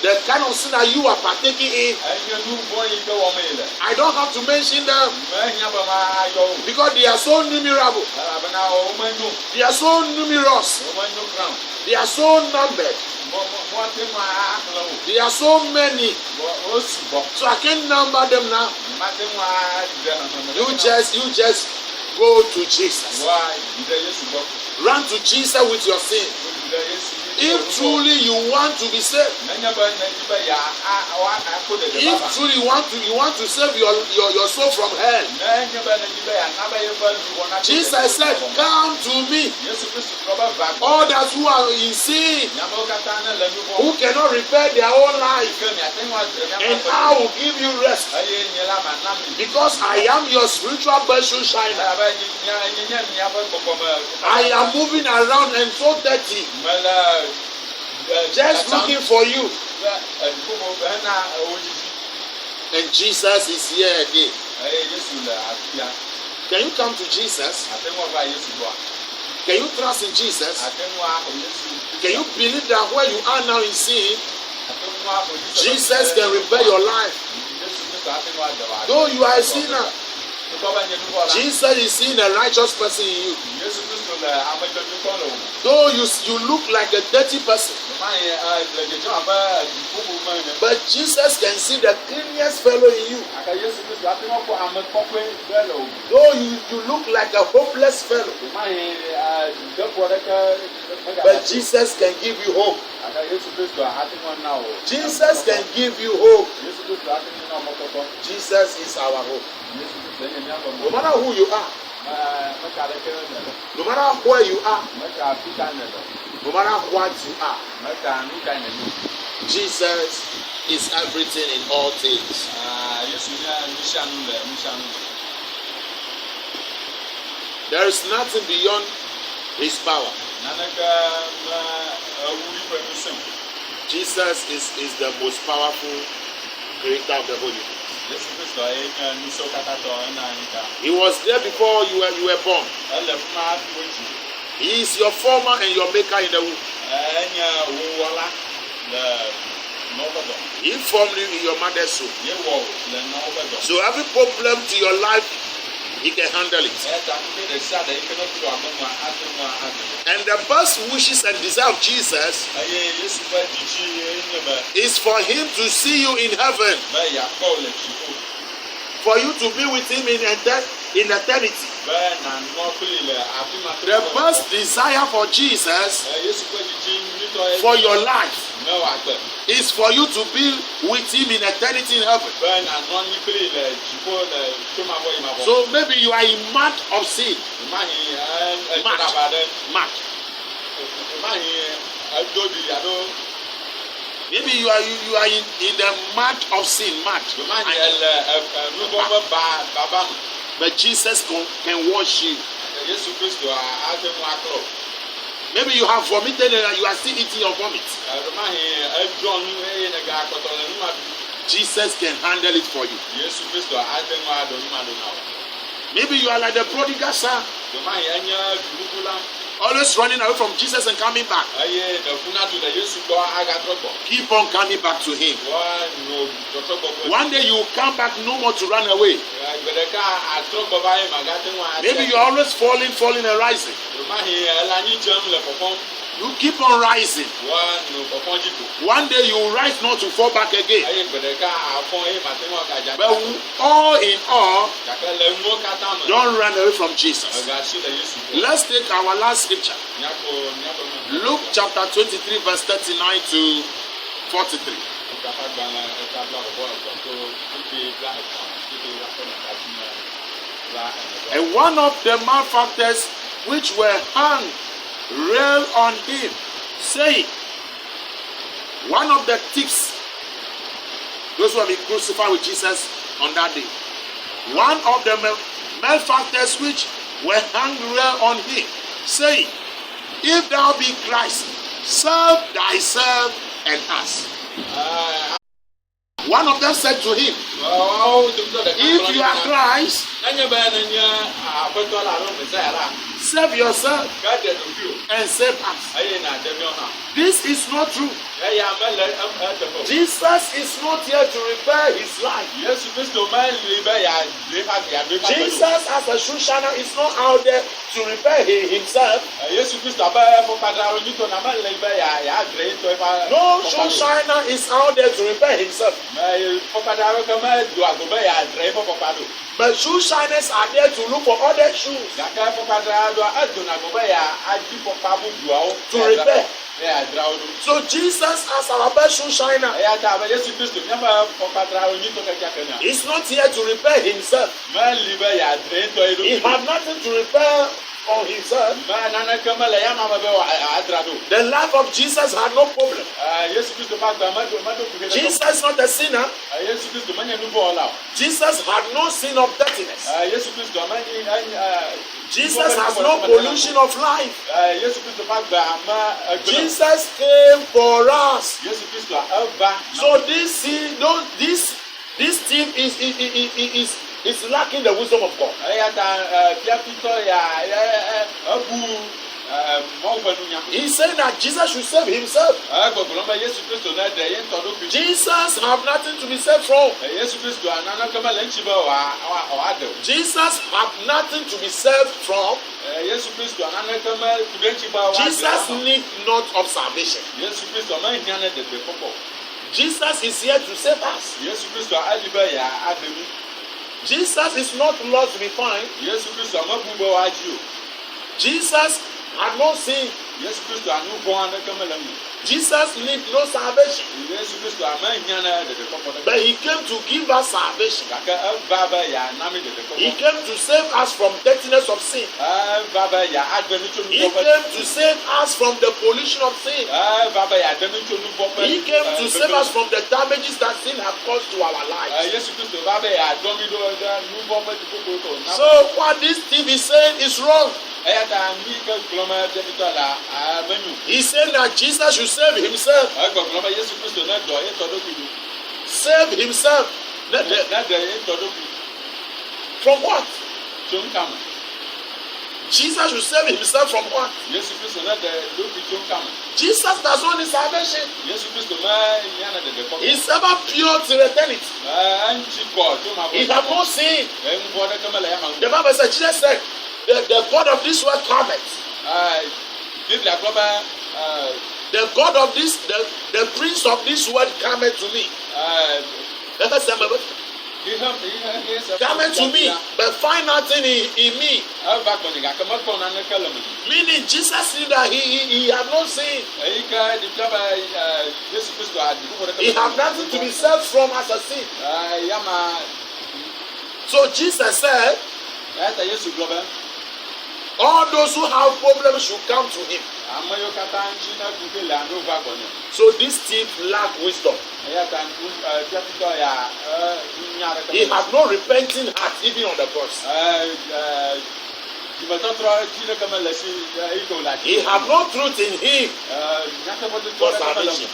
the kind of sin that you are partaking in. Enye nu vɔ̃ yi ke wɔm yi le. I don't have to mention them Mehia be mayɔ wo. because they are so numerable. Elabena womenyo. They are so numerous. Womenyo kram. They are so numbered. Moate ŋu axlẽ wo. They are so many. Wosu gbɔ. So I can't number them now. Mate ŋu aɖe xexlẽme. You just go to Jesus. Woayi ɖe Yesu gbɔ. Run to Jesus with your sin. Wodu ɖe Yesu. If truly you want to be saved, Nenye be nedi be akpo ɖeɖe if baba. truly you want to save your soul from hell, Nenye be nedi be yana be yeƒe luʋɔ na. Jesus said, "Come to me, Yesu Kristo trɔ be va gbɔ. all that who are in sin, Nyamewo katã ne le nu vɔ̃. who cannot repair their own life, Ke miate ŋu adzre miaƒe and ƒe I nu. will give you rest, Eye nye la mana mi. because I am your spiritual person shiner. Elabe nye miaƒe gbɔgbɔme. I am moving around and so dirty, Mele. just looking for you." Eduƒoƒo hena wo dzidzi. And Jesus is here again. Eye Yesu le afia. Can you come to Jesus? Ate ŋu ava Yesu gbɔa. Can you trust in Jesus? Ate ŋu axɔ Yesu. Can you believe that where you are now in sin, Ate ŋu axɔ Jesus can repair your life? Yesu Kristo ate ŋu aɖe wa. Though you are a sinner, Ŋutɔ be nye nu vɔ la. Jesus is seeing a righteous person in you. Yesu Kristo le ame dzɔdzɔetɔ le wo me. Though you look like a dirty person, Maye le dzedzem abe eduƒoƒo me ene. but Jesus can see the cleanest fellow in you. Ake Yesu Kristo ate ŋu kpɔ ame kɔkɔe ɖe le wo me. Though you look like a hopeless fellow, Maye dukɔ ɖeke megale. but Jesus can give you hope. Ake Yesu Kristo ate ŋu na wo. Jesus can give you hope. Yesu Kristo ate ŋu na mɔkɔkɔ. Jesus is our hope. Yesu Kristo nye míaƒe No mɔ. matter who you are, Meka ɖeke ne le. no matter where you are, Meka afi ka ne le. no matter what you are, Meka nu ka ne le. Jesus is everything in all things. Yesu nye nusianu le nusianu me. There is nothing beyond His power. Naneke me ewuli ƒe ŋusẽ. Jesus is the most powerful creator of the whole universe. Yesu Kristo ye nye ŋusẽwo katã tɔ ena anyigba. He was there before you were born. Ele fi ma hafi wodzi. He is your former and your maker in the womb. Enye wo wɔla le nɔwo ƒe dɔ. He formed you in your mother's womb. Ye wɔ le nɔwo ƒe dɔ. So every problem to your life, He can handle it. Eta nuke ɖe sia ɖe yi ke ne tso amema ate ŋu aɖe. And the best wishes and desire of Jesus Eye Yesu ƒe didi nye be is for Him to see you in heaven, be yeakpɔ le dziƒo. for you to be with Him in eternity. Be nanɔ kpli le afi ma. The best desire for Jesus Yesu ƒe didi nyuitɔ ye. for your life Ne wòagbe. is for you to be with Him in eternity in heaven. Be nanɔ anyi kpli le dziƒo le tomavɔ yi mavɔ. So maybe you are in mad of sin. Mahi Mad. edaba ɖe. Mad. Mahi edo ɖi alo. Maybe you are in the mad of sin, mad. Mahi ele nubɔ ƒe baba me. But Jesus can wash you. Yesu Kristo ate ŋu aklɔ. Maybe you have vomited and you are still eating your vomit. Mahi edzɔ nu eye ne gakpɔtɔ le nu ma ɖu. Jesus can handle it for you. Yesu Kristo ate ŋu aɖo nu ma ɖo na wo. Maybe you are like the prodigal son. Mahi enye dunuku la. Always running away from Jesus and coming back. Eye na funa to the Yesu go aga trọgbọ. Keep on coming back to him. Wa no trọgbọ. One day you will come back no more to run away. Gbedeka atrọgbọ ba ma ga te wa. Maybe you are always falling and rising. Ma he la ni jam le popon. You keep on rising. Wa no popon jiko. One day you will rise not to fall back again. Eye gbedeka afon e ma te wa ga ja. But all in all, Kakele ngo kata ma. don't run away from Jesus. Ga si le Yesu. Let's take our last scripture. Nyako. Luke chapter 23 verse 39 to 43. And one of the malefactors which were hung railed on him, saying, one of the thieves, those who have been crucified with Jesus on that day, one of the malefactors which were hung railed on him, saying, if thou be Christ, serve thyself and us. One of them said to him, if you are Christ, save yourself and save us. This is not true. Jesus is not here to repair his life. Jesus as a shoe shiner is not out there to repair himself. No shoe shiner is out there to repair himself. But shoe shiners are there to look for other shoes to repair. So Jesus as our best shoe shiner is not here to repair himself. He had nothing to repair on himself. The life of Jesus had no problem. Jesus is not a sinner. Jesus had no sin of dirtiness. Jesus has no pollution of life. Jesus came for us. So this team is lacking the wisdom of God. He's saying that Jesus should save himself. Jesus have nothing to be saved from. Jesus have nothing to be saved from. Jesus need not observation. Jesus is here to save us. Jesus is not lost to be found. Jesus had no sin. Jesus need no salvation. But he came to give us salvation. He came to save us from dirtiness of sin. He came to save us from the pollution of sin. He came to save us from the damages that sin has caused to our lives. So what this thief is saying is wrong. He said that Jesus should save himself. Save himself. From what? Jesus should save himself from what? Jesus does not need salvation. He's ever pure till eternity. He has no sin. The Bible said, Jesus said, the God of this world cometh. The God of this, the prince of this world cometh to me. Cometh to me, but find nothing in me. Meaning Jesus knew that he had no sin. He had nothing to be saved from as a sin. So Jesus said, all those who have problems should come to him. So this thief lack wisdom. He had no repenting heart even on the cross. He had no truth in him for salvation.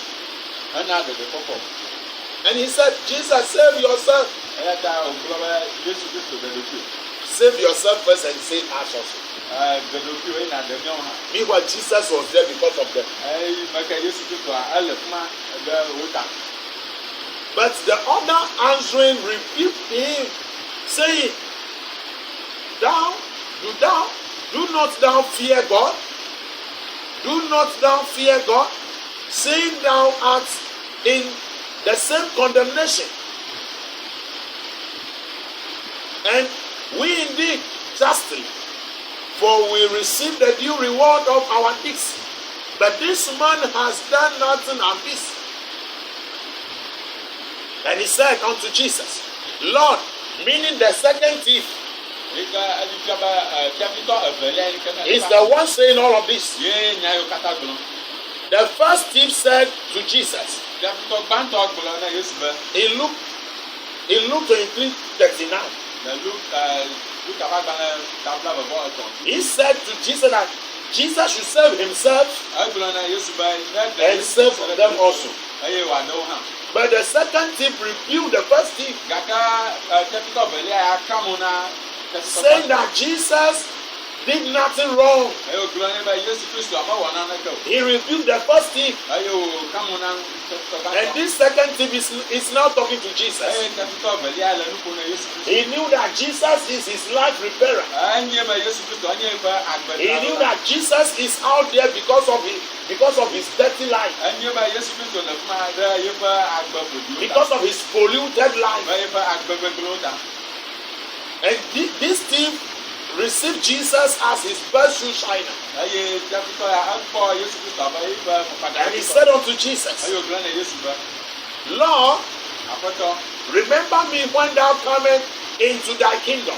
And he said, Jesus, save yourself. Save yourself first and save us also. Gadoki wei na dem nyɔm ha. Meanwhile, Jesus was there because of them. Maka Yesu Kristo a ele kuma ɛbɛ wota. But the other answering rebuked him, saying, do not thou fear God? Do not thou fear God? Saying thou art in the same condemnation. And we indeed justly, for we receive the due reward of our deeds. But this man has done nothing amiss. And he said unto Jesus, Lord, meaning the second thief, is the one saying all of this. The first thief said to Jesus, in Luke 23:39, he said to Jesus that Jesus should save himself and save them also. But the second thief rebuked the first thief, saying that Jesus did nothing wrong. He rebuked the first thief. And this second thief is now talking to Jesus. He knew that Jesus is his life repairer. He knew that Jesus is out there because of his dirty life. Because of his polluted life. And this thief received Jesus as his best shoe shiner. And he said unto Jesus, Lord, remember me when thou comest into thy kingdom.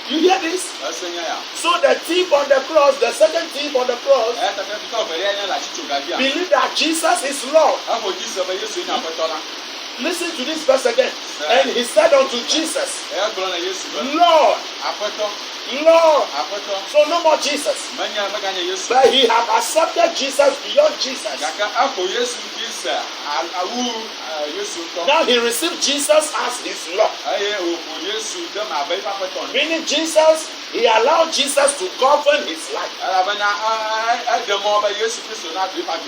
You hear this? So the thief on the cross, the second thief on the cross, believe that Jesus is Lord. Listen to this verse again. And he said unto Jesus, Lord, Lord. So no more Jesus. But he have accepted Jesus beyond Jesus. Now he received Jesus as his Lord. Meaning Jesus, he allowed Jesus to govern his life.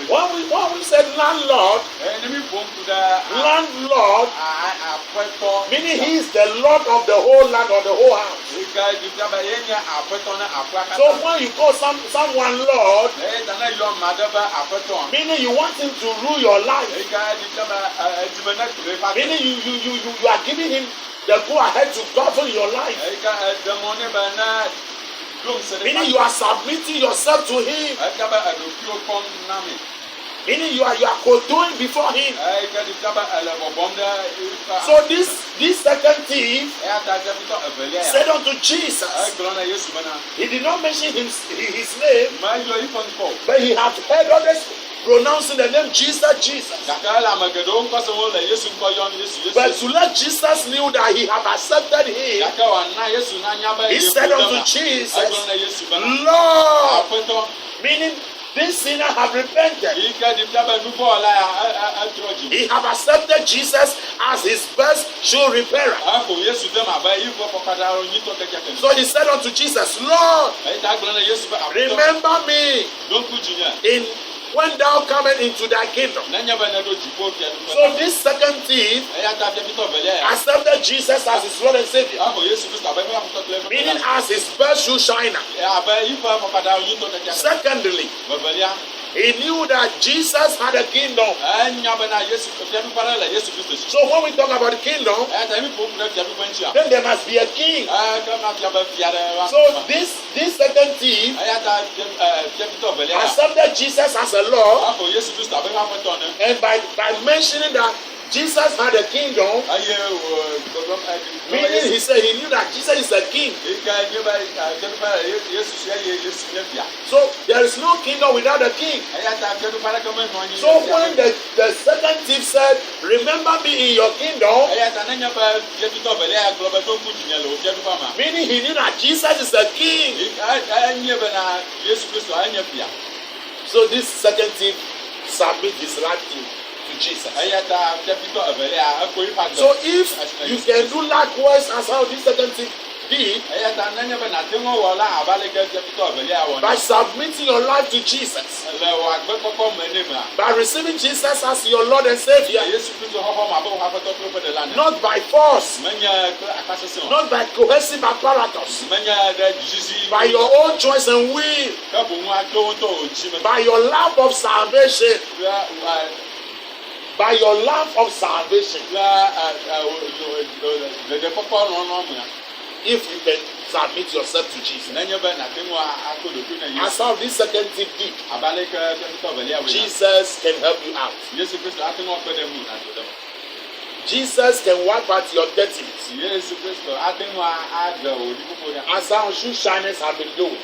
When we said landlord, meaning he is the Lord of the whole land or the whole house. So when you call someone Lord, meaning you want him to rule your life, meaning you are giving him the go ahead to govern your life, meaning you are submitting yourself to him, meaning you are kowtowing before him. So this second thief said unto Jesus, he did not mention his name, but he had heard others pronouncing the name Jesus. But to let Jesus knew that he had accepted him, he said unto Jesus, Lord, meaning this sinner have repented. He have accepted Jesus as his best shoe repairer. So he said unto Jesus, Lord, remember me when thou comest into thy kingdom. So this second thief accepted Jesus as his Lord and Savior, meaning as his best shoe shiner. Secondly, he knew that Jesus had a kingdom. So when we talk about the kingdom, then there must be a king. So this second thief accepted Jesus as a Lord, and by mentioning that Jesus had a kingdom, meaning he said he knew that Jesus is a king. So there is no kingdom without a king. So when the second thief said, remember me in your kingdom, meaning he knew that Jesus is a king. So this second thief submit his life to Jesus. Ayata Capito Avelia, So if you can do likewise as how this second thing did, Ayata Nana Natimo Wala, Avalika Capito Avelia, by submitting your life to Jesus, by receiving Jesus as your Lord and Savior, not by force, not by coercive apparatus, by your own choice and will, by your love of salvation, by your love of salvation. If you can submit yourself to Jesus, as how this second thing did, Jesus can help you out. Jesus can wipe out your dirtiness, as how shoe shiners have been doing.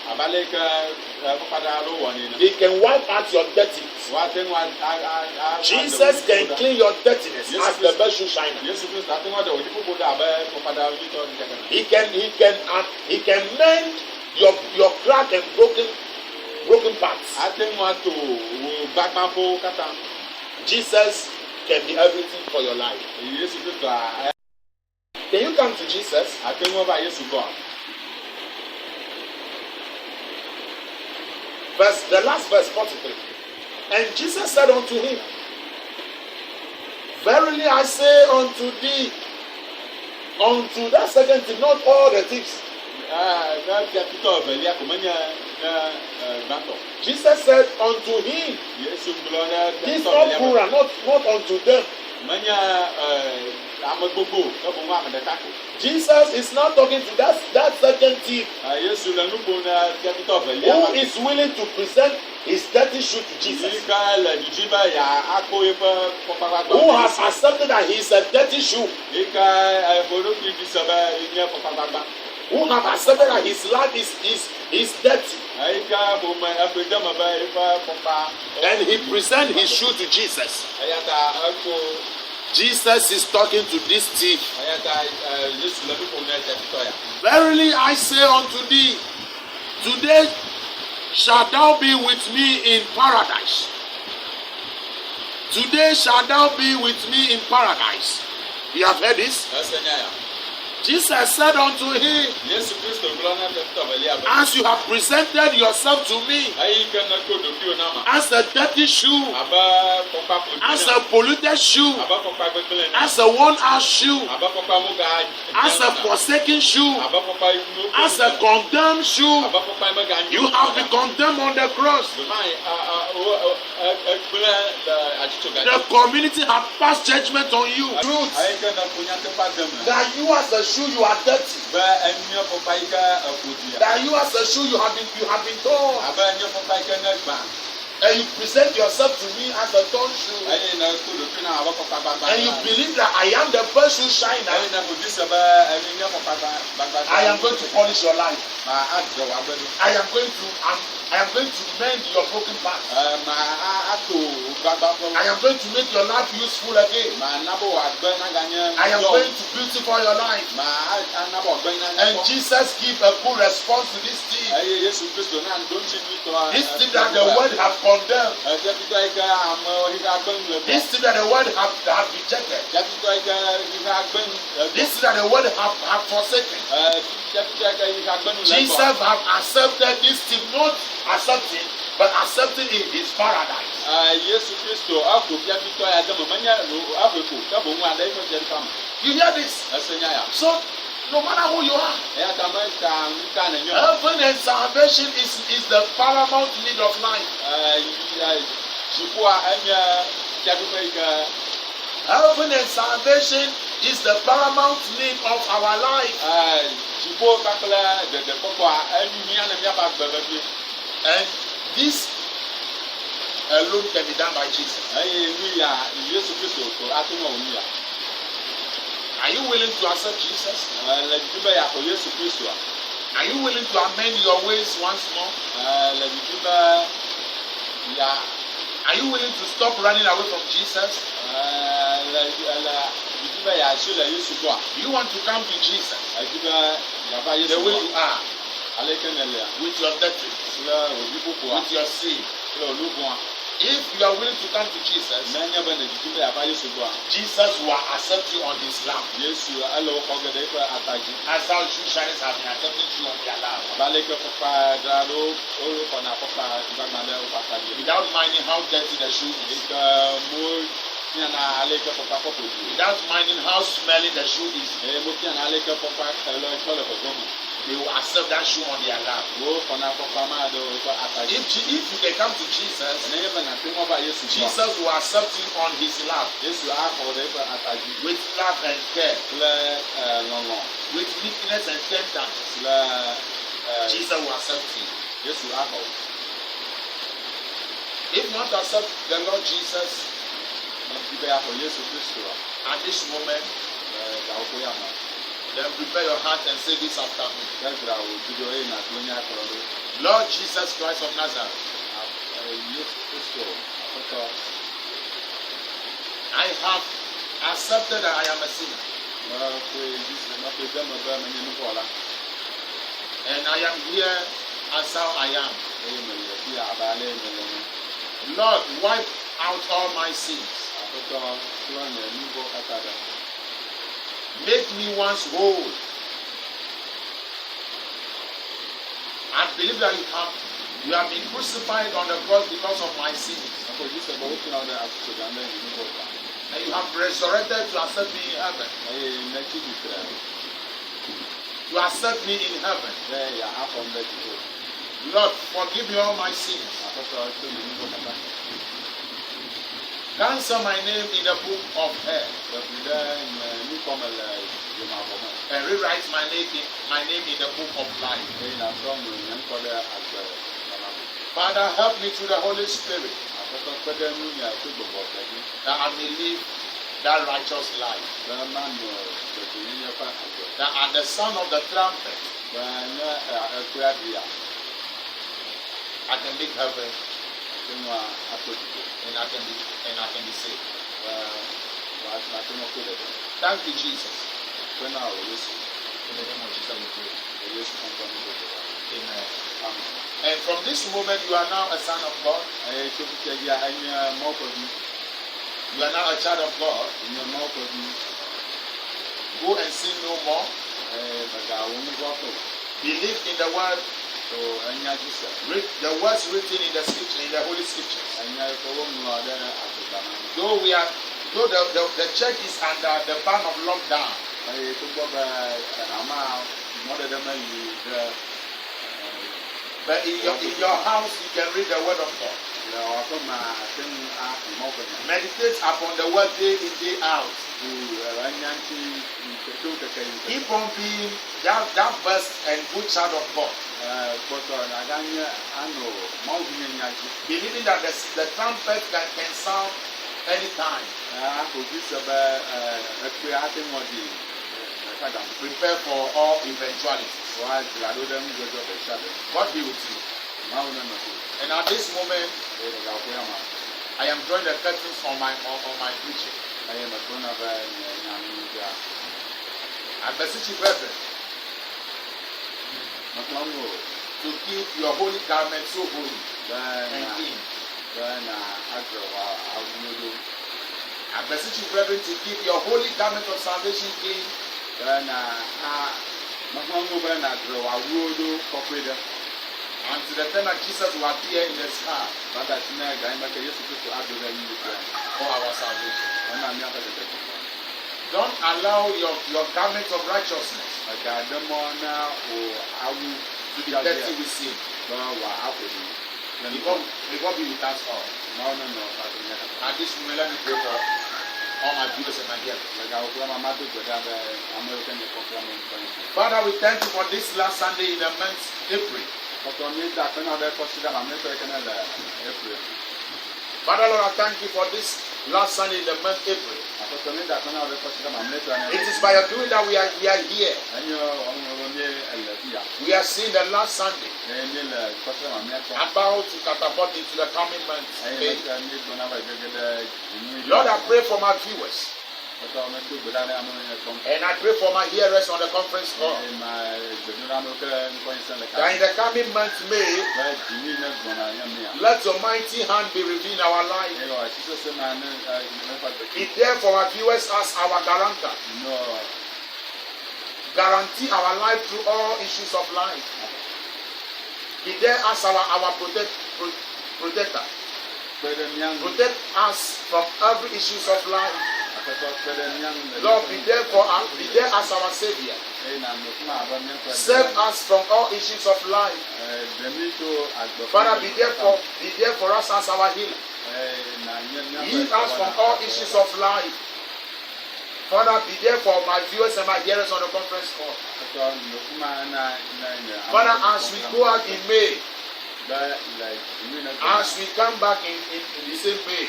They can wipe out your dirtiness. Jesus can clean your dirtiness as the best shoe shiner. He can mend your crack and broken parts. Jesus can be everything for your life. Can you come to Jesus? The last verse 43. And Jesus said unto him, verily I say unto thee, unto that second thing, not all the things. Jesus said unto him, this not plural, not unto them. Jesus is not talking to that second thief who is willing to present his dirty shoe to Jesus, who has accepted that he is a dirty shoe, who have accepted that his life is dirty, and he present his shoe to Jesus. Jesus is talking to this thief. Verily I say unto thee, today shalt thou be with me in paradise. Today shalt thou be with me in paradise. You have heard this? Jesus said unto him, as you have presented yourself to me as a dirty shoe, as a polluted shoe, as a worn-out shoe, as a forsaken shoe, as a condemned shoe, you have been condemned on the cross. The community have passed judgment on you. Truth that you as a shoe you are dirty. That you as a shoe you have been torn. And you present yourself to me as a torn shoe. And you believe that I am the best shoe shiner. I am going to polish your life. I am going to mend your broken parts. I am going to make your life useful again. I am going to beautify your life. And Jesus gives a good response to this thing. This thing that the world have condemned. This thing that the world have rejected. This thing that the world have forsaken. Jesus have accepted this thing, not accepting, but accepting in his paradise. You hear this? So no matter who you are, heaven and salvation is the paramount need of life. Heaven and salvation is the paramount need of our life. And this alone can be done by Jesus. Are you willing to accept Jesus? Are you willing to amend your ways once more? Are you willing to stop running away from Jesus? You want to come to Jesus the way you are, with your dirtiness, with your sin, If you are willing to come to Jesus, n'anya bɛ na didi bɛ aba Yesu do a. Jesus will accept you on his lap. Yesu ɛlɛ wɔ kɔgɛdɛ eƒe atadzi. As how true shines have been accepting you on their lap. Abalɛ ke fɔkpa dra ɖo wolo kɔna fɔkpa gbagba ɖe woƒe atadzi. Without minding how dirty the shoe is. Ke mo fiana ale ke fɔkpa kɔƒe du. Without minding how smelly the shoe is. Mo fiana ale ke fɔkpa ɛlɛ tsɔ le gbɔgbɔm. They will accept that shoe on their lap. Wo kɔna fɔkpa ma ɖe woƒe atadzi. If you can come to Jesus, Nenye be nate mɔ va Yesu gbɔ. Jesus will accept you on his lap Yesu axɔ ɖe eƒe atadzi. with love and care, Kple lɔlɔ. with meekness and tenderness. Kple Jesus will accept you. Yesu axɔ. If you want to accept the Lord Jesus Nɔsi be axɔ Yesu Kristo at this moment, gawo ya ma. then prepare your heart and say this after me. Gbɛgbra wo dzidzɔ eye nàgblɔ nya kplɔ ɖo. Lord Jesus Christ of Nazareth, Yesu Kristo aƒetɔ. I have accepted that I am a sinner, Meƒe de me be menye nuvɔla and I am here as how I am. eye mele fi abe ale mele ne. Lord, wipe out all my sins. Aƒetɔ klɔ nye nuvɔ katã ɖe. Make me once whole. I believe that you have been crucified on the cross because of my sins. Afɔ dzi sɛ bɔ wofina wo ɖe atutu gã ɖe nye nuvɔ ta. And you have resurrected to accept me in heaven. Eye netsi tsitre To accept me in heaven. ɖe ya axɔm ɖe dziƒo. Lord, forgive me all my sins. Aƒetɔ to nye nuvɔ katã. Cancel my name in the book of hell Ɖevi ɖe nye nukɔme le dzomavɔ me. and rewrite my name in the book of life. Eye nàtrɔ ŋlɔ nye ŋkɔ ɖe agbe gbana me. Father, help me through the Holy Spirit Aƒetɔ kpe ɖe nu nye to gbɔgbɔ ɖe dzi. that I may live that righteous life. Be manɔ dzɔdzɔenyenye ƒe agbe. That at the sound of the trumpet, Be ne ekpea ɖia, I can make heaven ate ŋu ato dziƒo. and I can be saved. Be wòate ŋu kpɔ ɖeɖe. Thank you, Jesus. Bena wò Yesu. In the name of Jesus, we pray. Wò Yesu kɔnkɔ nu gbogbo. Amen. Amen. And from this moment, you are now a son of God. Eye tso fitia dzia enye mɔƒevi. You are now a child of God. Enye mɔƒevi. Go and sin no more. Eye megawɔ nuvɔ ƒo. Believe in the word, So enya dzi se. read the words written in the scripture, in the Holy Scriptures. Enya yi ke woŋlɔ ɖe agbegbalẽ me. Though the church is under the ban of lockdown, Eye togbɔ be hama mɔɖeɖe meyi ɖe but in your house you can read the word of God. le aƒe me ate ŋu axɔ mɔƒe me. Meditate upon the word day in, day out. Du enya ŋuti tso keke yi ke. Keep on being that best and good child of God. Kpɔtɔ aganye anɔ mawuvi nya dzi. Believing that the trumpet can sound anytime. Akɔ dzi se be ekpe ate ŋu ɖi ɖeka gã. Prepare for all eventualities. Woadzra ɖo ɖe nudzɔdzɔ ɖe sia ɖe. God be with you. Mawu ne me ko. And at this moment, Eye ɖeka ƒo ya ma. I am drawing the curtains on my preaching. Eye metrɔna be nye nyanudzia. I beseech you, brethren, Metrɔ ŋu o. to keep your holy garment so holy Be and na clean. adzra wò awuwo ɖo. I beseech you, brethren, to keep your holy garment of salvation clean. Be metrɔ ŋu be nadzra wò awuwo ɖo kɔkɔe ɖe. Until the time that Jesus will appear in the sky Bada si ne ga ime ke Yesu Kristo ado ɖe yi kura. for our salvation. Ena míaƒe dedekɔ. Don't allow your garment of righteousness Ega ɖe mɔ na wò awu to be dirty with sin. be wòa aƒo ɖi. May God be with us all. Mawu ne nɔ kpakple mía katã. At this moment, let me pray for all my viewers and my hearers. Le gawo kple mama do gbe ɖa be ame yiwo ke nye kɔkɔe ame ŋutɔ ŋuti. Father, we thank you for this last Sunday in the month April. Kɔtɔ mi da akpe na ɖe kɔsi ɖe mamlɛtɔ yi ke ne le April. Father, Lord, I thank you for this last Sunday in the month April. Akɔtɔ mi da akpe na ɖe kɔsi ɖe mamlɛtɔ yi It ne. is by your doing that we are here. Enye ɔmɔ mi ele fi ya. We are seeing the last Sunday Eye mi le kɔsi ɖe mamlɛtɔ. about to catapult into the coming months. Eye May- mi gbɔna va gege ɖe dzinu. Lord, I pray for my viewers. And I pray for my hearers on the conference call. That in the coming month, May, let your mighty hand be revealed in our life. Be there for our viewers as our guarantor. Guarantee our life through all issues of life. Be there as our protector. Protect us from every issues of life. Lord, be there as our Savior. Save us from all issues of life. Father, be there for us as our healer. Heal us from all issues of life. Father, be there for my viewers and my hearers on the conference call. Father, as we go out in May, as we come back in the same May,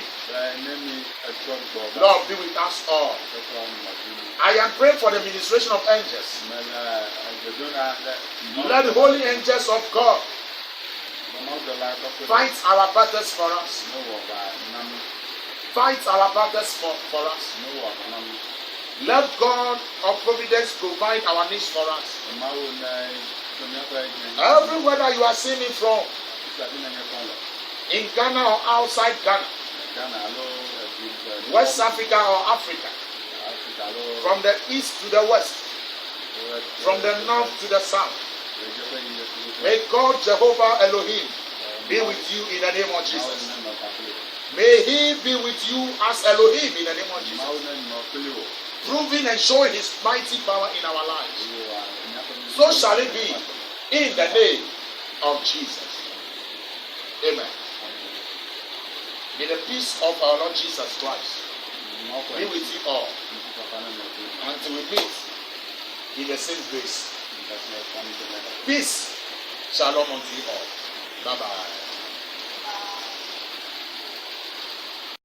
Lord, be with us all. I am praying for the ministration of angels. Let the holy angels of God fight our battles for us. Fight our battles for us. Let God of providence provide our needs for us. Everywhere that you are seeing me from, in Ghana or outside Ghana, West Africa or Africa, from the east to the west, from the north to the south, may God Jehovah Elohim be with you in the name of Jesus. May He be with you as Elohim in the name of Jesus, proving and showing His mighty power in our lives. So shall it be in the name of Jesus. Amen. May the peace of our Lord Jesus Christ be with you all until we meet in the same grace. Peace. Shalom unto you all. Bye bye.